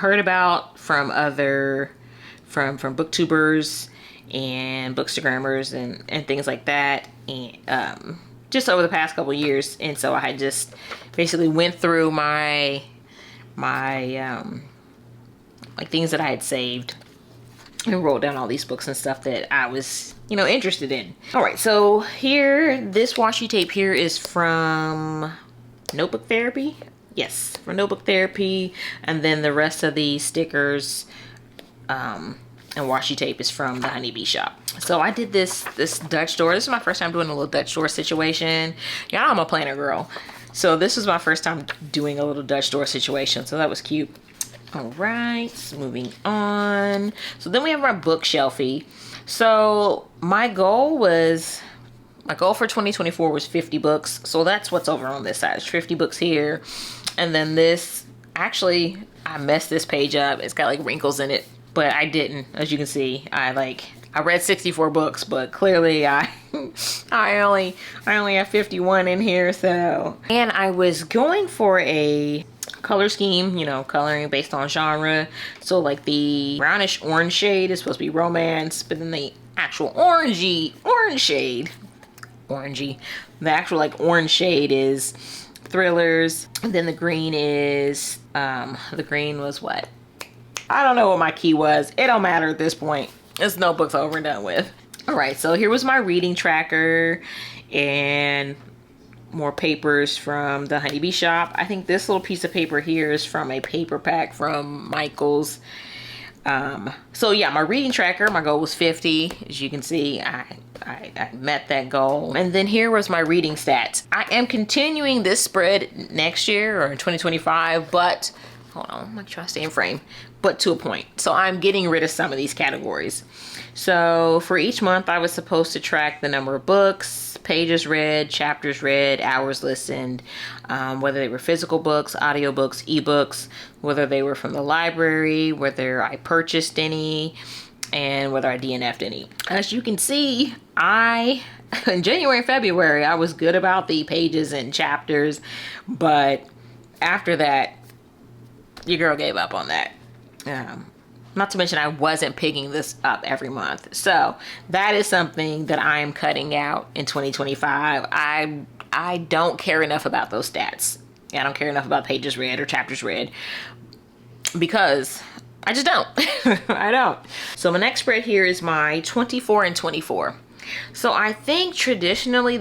heard about from from booktubers and bookstagrammers and things like that, and just over the past couple years. And so I just basically went through my like things that I had saved and wrote down all these books and stuff that I was, you know, interested in. All right, so here, this washi tape here is from Notebook Therapy. Yes, from Notebook Therapy. And then the rest of the stickers and washi tape is from the Honeybee Shop. So I did this Dutch door. This is my first time doing a little Dutch door situation. Y'all know I'm a planner girl. So this was my first time doing a little Dutch door situation. So that was cute. All right, moving on. So then we have our bookshelfie. So my goal for 2024 was 50 books. So that's what's over on this side. It's 50 books here. And then this, actually, I messed this page up. It's got like wrinkles in it, but I didn't. As you can see, I read 64 books, but clearly I only have 51 in here. So, and I was going for a color scheme, you know, coloring based on genre. So like the brownish orange shade is supposed to be romance, but then the actual orange shade, the actual like orange shade is thrillers. And then the green is, the green was what? I don't know what my key was. It don't matter at this point. This notebook's over and done with. All right, so here was my reading tracker and more papers from the Honeybee Shop. I think this little piece of paper here is from a paper pack from Michael's. So yeah, my reading tracker, my goal was 50. As you can see, I met that goal. And then here was my reading stats. I am continuing this spread next year or in 2025, but hold on, I'm gonna try to stay in frame, but to a point. So I'm getting rid of some of these categories. So for each month, I was supposed to track the number of books, pages read, chapters read, hours listened, whether they were physical books, audiobooks, ebooks, whether they were from the library, whether I purchased any, and whether I DNF'd any. As you can see, in January and February, I was good about the pages and chapters, but after that, your girl gave up on that. Not to mention I wasn't picking this up every month. So that is something that I am cutting out in 2025. I don't care enough about those stats. I don't care enough about pages read or chapters read because I just don't. I don't. So my next spread here is my 24 and 24. So I think traditionally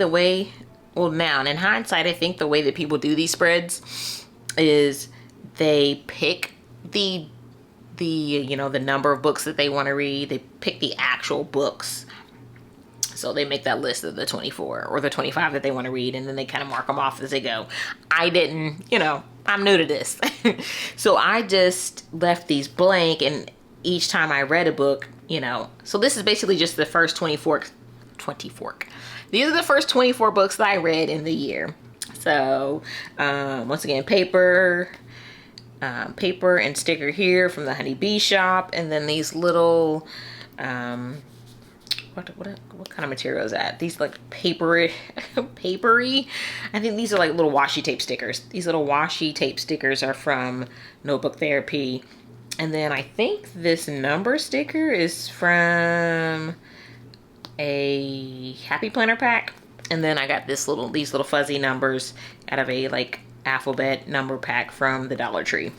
now in hindsight, I think the way that people do these spreads is they pick the number of books that they want to read. They pick the actual books. So they make that list of the 24 or the 25 that they want to read, and then they kind of mark them off as they go. I didn't, I'm new to this. So I just left these blank, and each time I read a book, so this is basically just the first 24. These are the first 24 books that I read in the year. So once again, paper and sticker here from the Honeybee Shop, and then these little what kind of material is that? These like papery. I think these are like little washi tape stickers. These little washi tape stickers are from Notebook Therapy, and then I think this number sticker is from a Happy Planner pack, and then I got these little fuzzy numbers out of a like alphabet number pack from the Dollar Tree.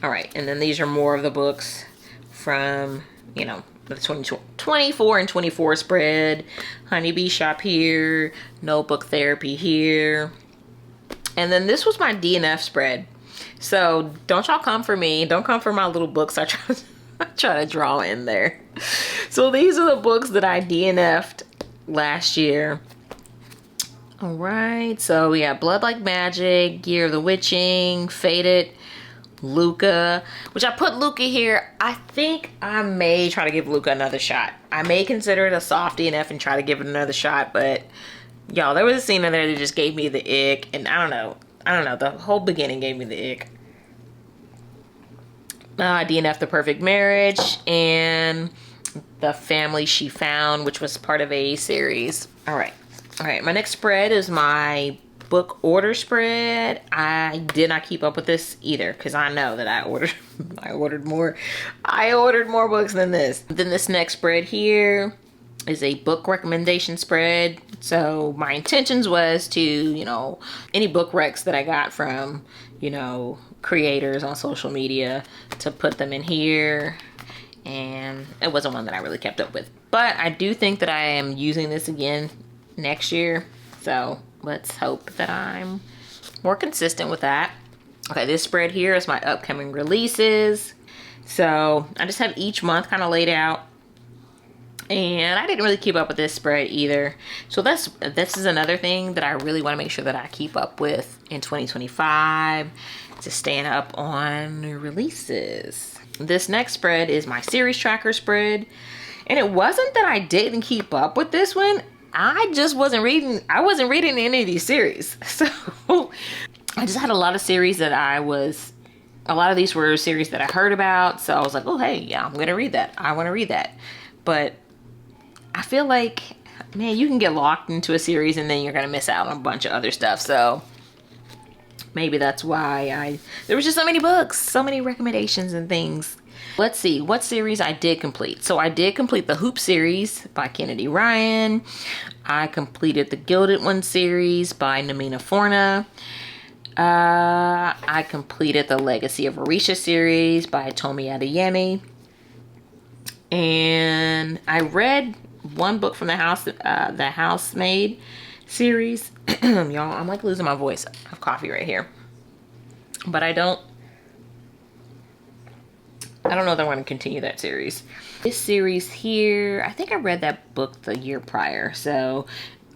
All right, and then these are more of the books from the 24 and 24 spread. Honeybee Shop here, Notebook Therapy here, and then this was my DNF spread. So don't y'all come for me. Don't come for my little books I try to draw in there. So these are the books that I DNF'd last year. All right, so we got Blood Like Magic, Year of the Witching, Faded, Luca, which I put Luca here. I think I may try to give Luca another shot. I may consider it a soft DNF and try to give it another shot, but y'all, there was a scene in there that just gave me the ick, and I don't know, the whole beginning gave me the ick. DNF The Perfect Marriage and The Family She Found, which was part of a series. All right, my next spread is my book order spread, I did not keep up with this either because I know that I ordered more books than this. Then this next spread here is a book recommendation spread. So my intentions was to, you know, any book recs that I got from, you know, creators on social media, to put them in here. And it wasn't one that I really kept up with, but I do think that I am using this again next year. So let's hope that I'm more consistent with that. Okay, this spread here is my upcoming releases. So I just have each month kind of laid out. And I didn't really keep up with this spread either. So this is another thing that I really want to make sure that I keep up with in 2025, to staying up on releases. This next spread is my series tracker spread. And it wasn't that I didn't keep up with this one. I just wasn't reading. I wasn't reading any of these series. So I just had a lot of series that a lot of these were series that I heard about. So I was like, oh, hey, yeah, I'm going to read that. I want to read that. But I feel like, man, you can get locked into a series and then you're going to miss out on a bunch of other stuff. So maybe that's why there was just so many books, so many recommendations and things. Let's see what series I did complete. So I did complete the Hoop series by Kennedy Ryan. I completed the Gilded One series by Namina Forna. I completed the Legacy of Orisha series by Tomi Adeyemi. And I read one book from the Housemaid series. Y'all, I'm like losing my voice. I have coffee right here. But I don't know that I want to continue that series. This series here, I think I read that book the year prior. So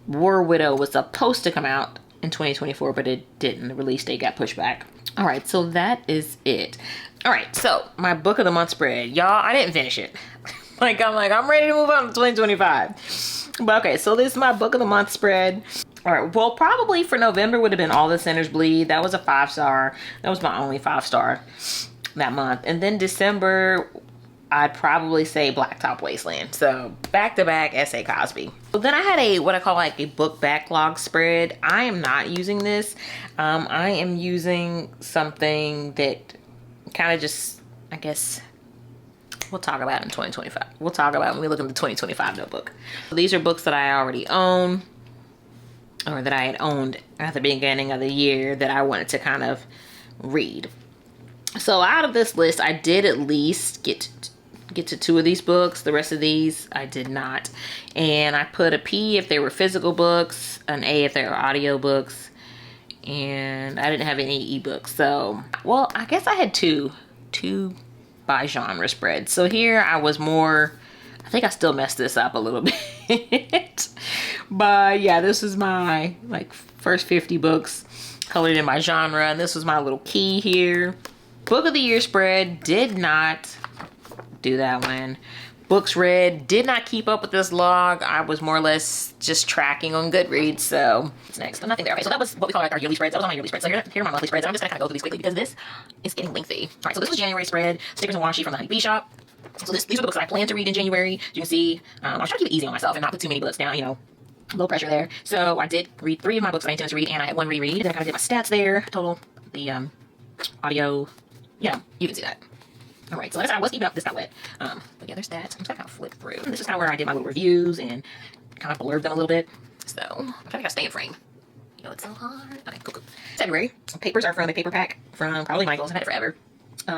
War Widow was supposed to come out in 2024, but it didn't. The release date got pushed back. All right, so that is it. All right, so my book of the month spread. Y'all, I didn't finish it. I'm ready to move on to 2025. But okay, so this is my book of the month spread. All right, well, probably for November would have been All the Sinners Bleed. That was a 5-star. That was my only 5-star that month. And then December, I'd probably say Blacktop Wasteland. So back-to-back S.A. Cosby. So then I had what I call like a book backlog spread. I am not using this. I am using something that kind of just, I guess, we'll talk about in 2025. We'll talk about when we look at the 2025 notebook. So these are books that I already own, or that I had owned at the beginning of the year that I wanted to kind of read. So out of this list, I did at least get to 2 of these books. The rest of these I did not. And I put a P if they were physical books, an A if they were audio books, and I didn't have any ebooks. So, well, I guess I had two by genre spread. So here I was more, I think I still messed this up a little bit. But yeah, this is my like first 50 books colored in my genre. And this was my little key here. Book of the year spread, did not do that one. Books read, did not keep up with this log. I was more or less just tracking on Goodreads. So what's next? Nothing there. Okay, so that was what we call like our yearly spreads. That was on my yearly spread. So here are my monthly spreads. I'm just gonna kind of go through these quickly because this is getting lengthy. All right, so this was January spread. Stickers and washi from the Thehoneybshop. So these are the books that I plan to read in January. You can see, I was trying to keep it easy on myself and not put too many books down, you know, low pressure there. So I did read 3 of my books that I intended to read, and I had 1 reread. Then I kind of did my stats there, total, the audio, yeah, you can see that. All right, so like I said, I was keeping up. This got wet. But yeah, there's that. I'm just gonna kind of flip through. This is kind of where I did my little reviews and kind of blurred them a little bit. So I'm trying to stay in frame. You know, it's so hard. Okay, cool. February. Papers are from a paper pack from probably Michael's. I've had it forever.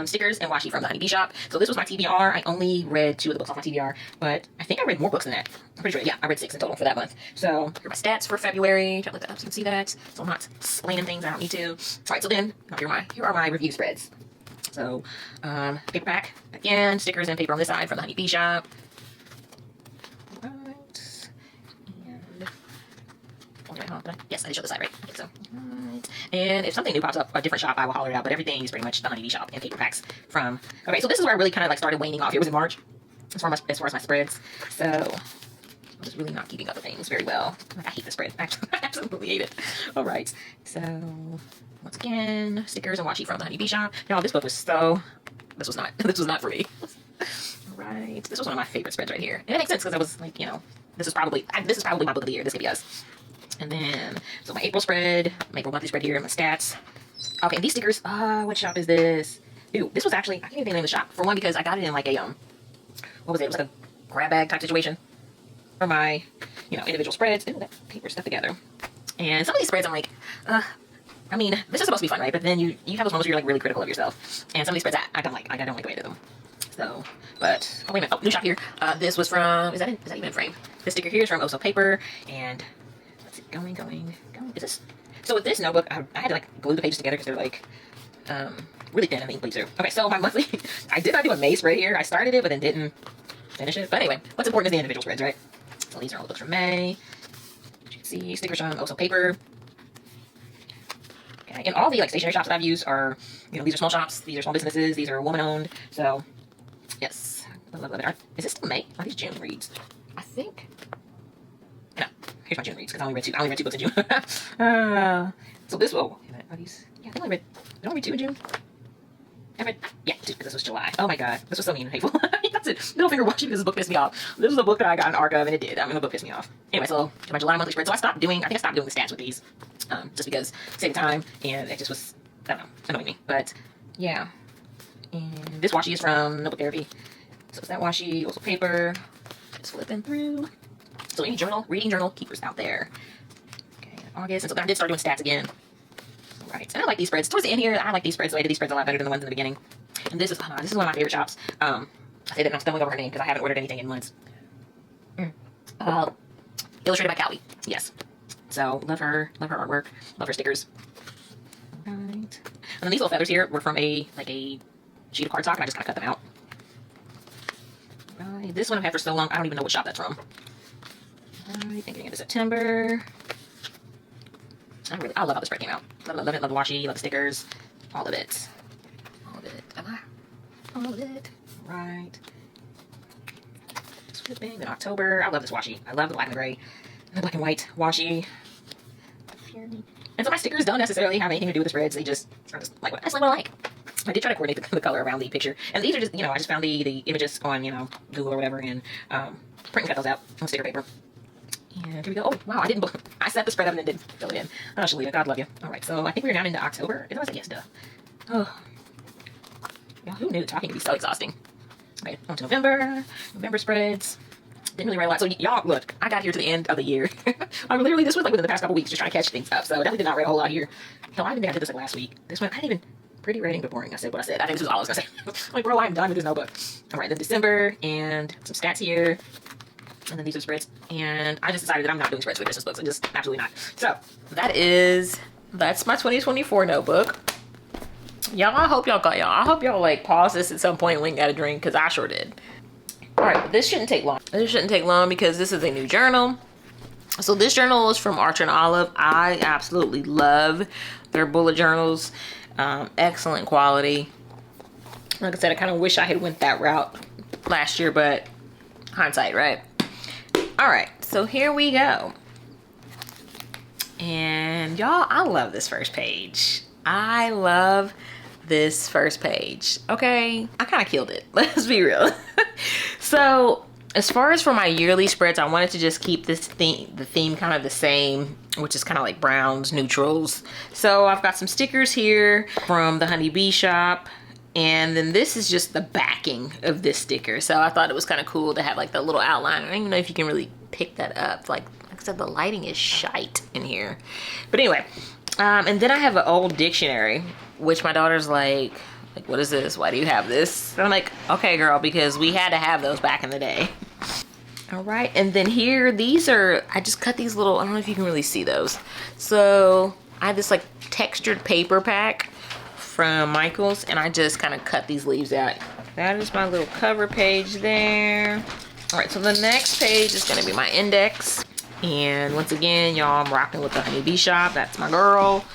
Stickers and washi from the Thehoneybshop. So this was my TBR. I only read 2 of the books off my TBR, but I think I read more books than that. I'm pretty sure. Yeah, I read 6 in total for that month. So here are my stats for February. Try to look that up so you can see that. So I'm not explaining things I don't need to. All right, so then here are my review spreads. So, paperback, again, stickers and paper on this side from the Thehoneybshop. Right. And, yes, I did show this side, right? I think so. Right. And if something new pops up, a different shop, I will holler it out, but everything is pretty much the Thehoneybshop and paperbacks from, okay, so this is where I really kind of like started waning off. Here was in March, as far as my spreads. So, I was really not keeping up with things very well. Like, I hate the spread. Actually, I absolutely hate it. All right. So, once again, stickers and washi from the Thehoneybshop. Y'all, this book was this was not for me. All right. This was one of my favorite spreads right here. And it makes sense because I was like, you know, this is probably my book of the year. This could be us. And then, so my April spread, my April monthly spread here, my stats. Okay, these stickers, what shop is this? Ooh, this was actually, I can't even think of the shop. For one, because I got it in like a, what was it? It was like a grab bag type situation for my, you know, individual spreads. Ooh, that paper stuck together. And some of these spreads, I'm like, I mean, this is supposed to be fun, right? But then you have those moments where you're like really critical of yourself. And some of these spreads I don't like. I don't like the way I did them. So, but, oh wait a minute. Oh, new shop here. This was from, is that even in frame? This sticker here is from Also Paper. And, let's see, going. Is this? So with this notebook, I had to like glue the pages together because they're like, really thin and the ink bleeds through. Okay, so my monthly, I did not do a May spread here. I started it, but then didn't finish it. But anyway, what's important is the individual spreads, right? So these are all the books from May. You can see stickers from Also Paper. Okay, and all the like stationery shops that I've used are, you know, these are small shops, these are small businesses, these are woman owned. So, yes, I love it. Is this still May? Are these June reads? I think. No, here's my June reads because I only read two books in June. So this will. Are these? Yeah, I only read two in June. I read, yeah, two, because this was July. Oh my god, this was so mean and hateful. That's it. Middle finger watching because this book pissed me off. This was a book that I got an arc of, and it did. I mean, the book pissed me off. Anyway, so my July monthly spread. So I stopped doing. I think I stopped doing the stats with these, just because saving time, and it just was, I don't know, annoying me. But yeah, and this washi is from Notebook Therapy. So it's that washi, Also Paper. Just flipping through. So any reading journal keepers out there. Okay, August, and so then I did start doing stats again. Right, and I like these spreads. Towards the end here, I like these spreads. So I did these spreads a lot better than the ones in the beginning. And this is one of my favorite shops. I say that and I'm stumbling over her name because I haven't ordered anything in months. Illustrated by Callie. Yes. So love her artwork, love her stickers. Right. And then these little feathers here were from a sheet of cardstock, and I just kind of cut them out. Right. This one I've had for so long, I don't even know what shop that's from. Right. Thinking into September. I love how this spread came out. Love it, love the washi, love the stickers, all of it. All of it. Right. Just flipping in October. I love this washi. I love the black and gray, and the black and white washi. And so my stickers don't necessarily have anything to do with the spreads. They just are just like what I like. I did try to coordinate the color around the picture, and these are just, you know, I just found the images on, you know, Google or whatever, and print and cut those out on sticker paper. And here we go. Oh, wow, I set the spread up and then didn't fill it in. Oh, Shalita, God love you. All right, so I think we're down into October. Is that what I said? Yes, duh. Oh. Yeah, who knew talking could be so exhausting? Okay, on to November spreads. Didn't really write a lot. So y'all, look, I got here to the end of the year. I'm literally, this was like within the past couple weeks, just trying to catch things up. So I definitely did not write a whole lot here. Hell, I even think I did this like last week. This one, I didn't even, pretty writing but boring. I said what I said. I think this is all I was going to say. Like, bro, I'm done with this notebook. All right, then December, and some stats here. And then these are spreads. And I just decided that I'm not doing spreads for Christmas books. I'm just absolutely not. So that's my 2024 notebook. Y'all, I hope y'all like pause this at some point and went and got a drink, because I sure did. All right, but this shouldn't take long. This shouldn't take long because this is a new journal. So this journal is from Archer and Olive. I absolutely love their bullet journals. Excellent quality. Like I said, I kind of wish I had went that route last year, but hindsight, right? All right, so here we go. And y'all, I love this first page. I love this first page. Okay, I kind of killed it. Let's be real. So as far as for my yearly spreads, I wanted to just keep this the theme kind of the same, which is kind of like browns, neutrals. So I've got some stickers here from the Thehoneybshop. And then this is just the backing of this sticker. So I thought it was kind of cool to have like the little outline. I don't even know if you can really pick that up. Like I said, the lighting is shite in here. But anyway, and then I have an old dictionary, which my daughter's like, what is this? Why do you have this? And I'm like, okay, girl, because we had to have those back in the day. All right, and then here, these are, I just cut these little, I don't know if you can really see those. So I have this like textured paper pack from Michael's, and I just kind of cut these leaves out. That is my little cover page there. All right, so the next page is gonna be my index. And once again, y'all, I'm rocking with the Thehoneybshop. That's my girl.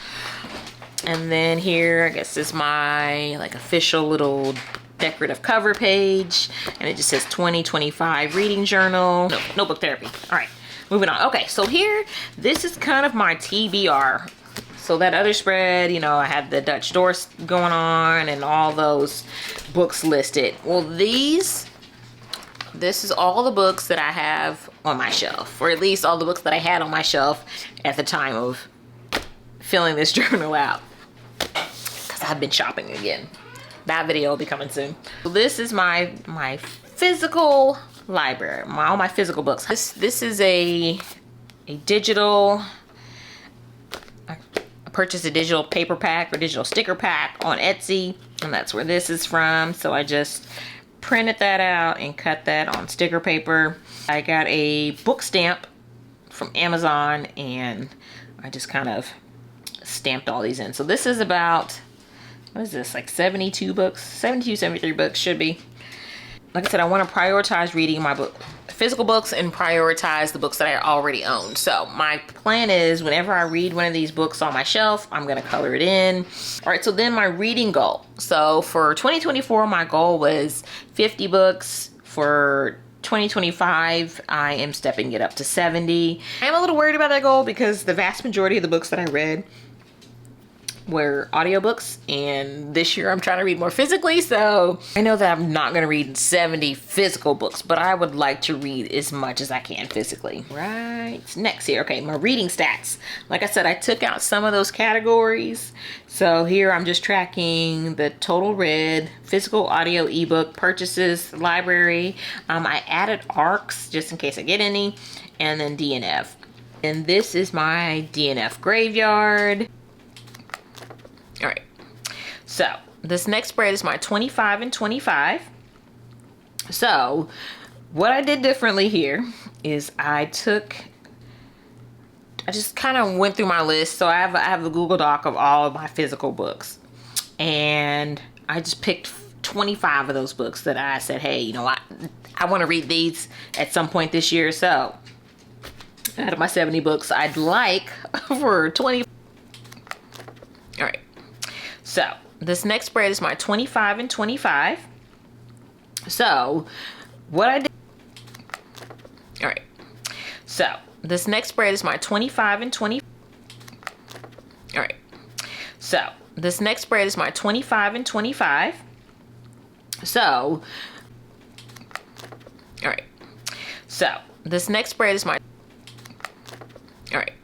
And then here, I guess is my like official little decorative cover page. And it just says 2025 reading journal. No, notebook therapy. All right, moving on. Okay, so here, this is kind of my TBR. So that other spread, you know, I had the Dutch doors going on and all those books listed. Well, this is all the books that I have on my shelf, or at least all the books that I had on my shelf at the time of filling this journal out, because I've been shopping again. That video will be coming soon. So this is my physical library, all my physical books. This is a digital. I purchased a digital paper pack or digital sticker pack on Etsy, and that's where this is from. So I just printed that out and cut that on sticker paper. I got a book stamp from Amazon, and I just kind of stamped all these in. So this is about, what is this, like 72 books? 72, 73 books should be. Like I said, I want to prioritize reading my physical books and prioritize the books that I already own. So my plan is, whenever I read one of these books on my shelf, I'm going to color it in. All right, so then my reading goal. So for 2024, my goal was 50 books. For 2025, I am stepping it up to 70. I'm a little worried about that goal because the vast majority of the books that I read were audiobooks, and this year I'm trying to read more physically, so I know that I'm not going to read 70 physical books, but I would like to read as much as I can physically. Right, next here, okay, my reading stats. Like I said, I took out some of those categories, so here I'm just tracking the total read, physical, audio, ebook, purchases, library. I added ARCs just in case I get any, and then DNF. And this is my DNF graveyard. All right, so this next spread is my 25 and 25. So what I did differently here is I just kind of went through my list. So I have a Google Doc of all of my physical books, and I just picked 25 of those books that I said, hey, you know, I want to read these at some point this year. So out of my 70 books, I'd like for 20. All right. So this next spread is my 25 and 25. So what I did. All right. So this next spread is my 25 and 20. All right. So this next spread is my 25 and 25. So. All right. So this next spread is my. All right.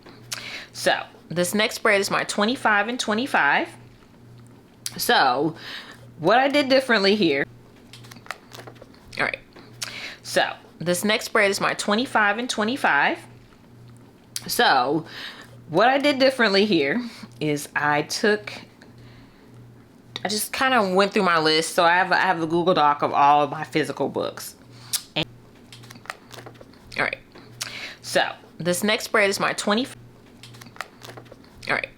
So this next spread is my 25 and 25. So what I did differently here. All right. So this next spread is my 25 and 25. So what I did differently here is I just kind of went through my list. So I have a Google Doc of all of my physical books. And, all right. So this next spread is my 20. All right.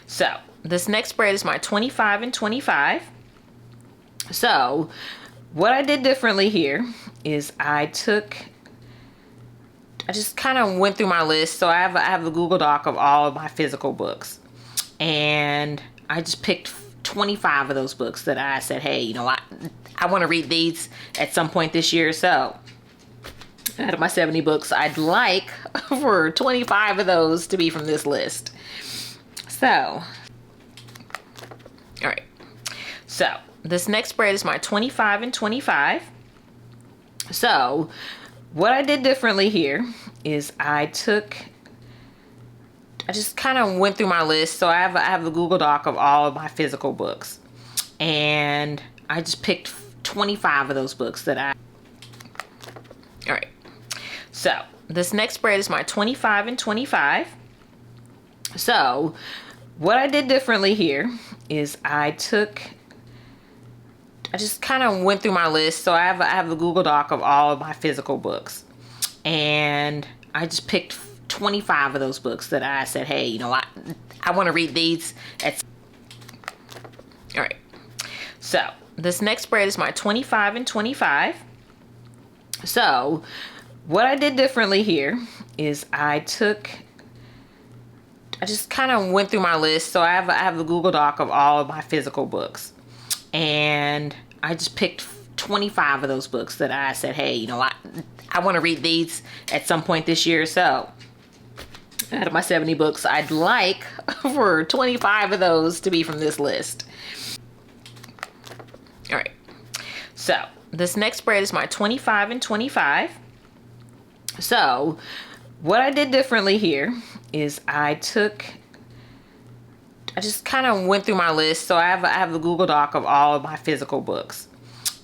So this next spread is my 25 and 25. So what I did differently here is I just kind of went through my list. So I have a Google Doc of all of my physical books, and I just picked 25 of those books that I said, hey, you know, I want to read these at some point this year. So out of my 70 books, I'd like for 25 of those to be from this list. So, all right. So this next spread is my 25 and 25. So what I did differently here is I just kind of went through my list. So I have a Google Doc of all of my physical books, and I just picked 25 of those books that I. All right. So this next spread is my 25 and 25. So what I did differently here is I just kind of went through my list. So I have a Google Doc of all of my physical books, and I just picked 25 of those books that I said, hey, you know, I want to read these at. All right. So this next spread is my 25 and 25. So what I did differently here is I just kind of went through my list. So I have a Google Doc of all of my physical books, and I just picked 25 of those books that I said, hey, you know, I want to read these at some point this year. So out of my 70 books, I'd like for 25 of those to be from this list. All right. So this next spread is my 25 and 25. So what I did differently here is I just kind of went through my list. So I have the Google Doc of all of my physical books,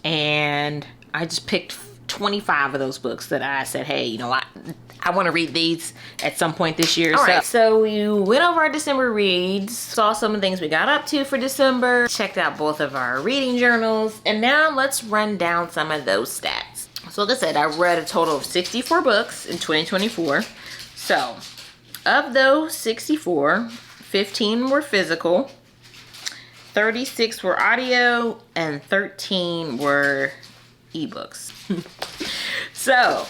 and I just picked 25 of those books that I said, hey, you know, I want to read these at some point this year. All right, so we went over our December reads, saw some of the things we got up to for December, checked out both of our reading journals, and now let's run down some of those stats. So like I said, I read a total of 64 books in 2024. So of those 64, 15 were physical, 36 were audio, and 13 were ebooks. So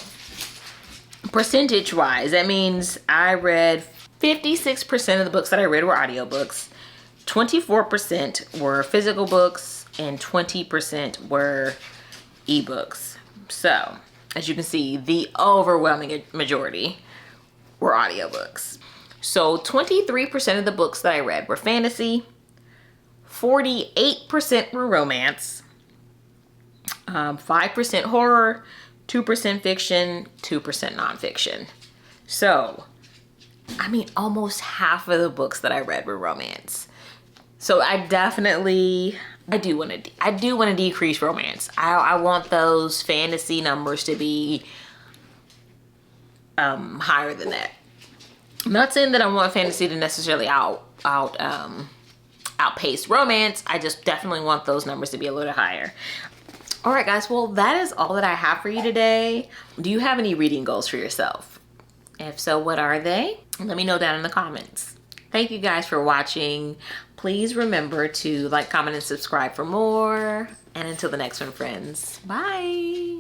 percentage wise, that means I read 56% of the books that I read were audiobooks, 24% were physical books, and 20% were ebooks. So as you can see, the overwhelming majority were audiobooks. So 23% of the books that I read were fantasy, 48% were romance, 5% horror, 2% fiction, 2% nonfiction. So, I mean, almost half of the books that I read were romance. So I do want to decrease romance. I want those fantasy numbers to be higher than that. I'm not saying that I want fantasy to necessarily outpace romance. I just definitely want those numbers to be a little higher. All right, guys, well, that is all that I have for you today. Do you have any reading goals for yourself? If so, what are they? Let me know down in the comments. Thank you guys for watching. Please remember to like, comment, and subscribe for more. And until the next one, friends, bye.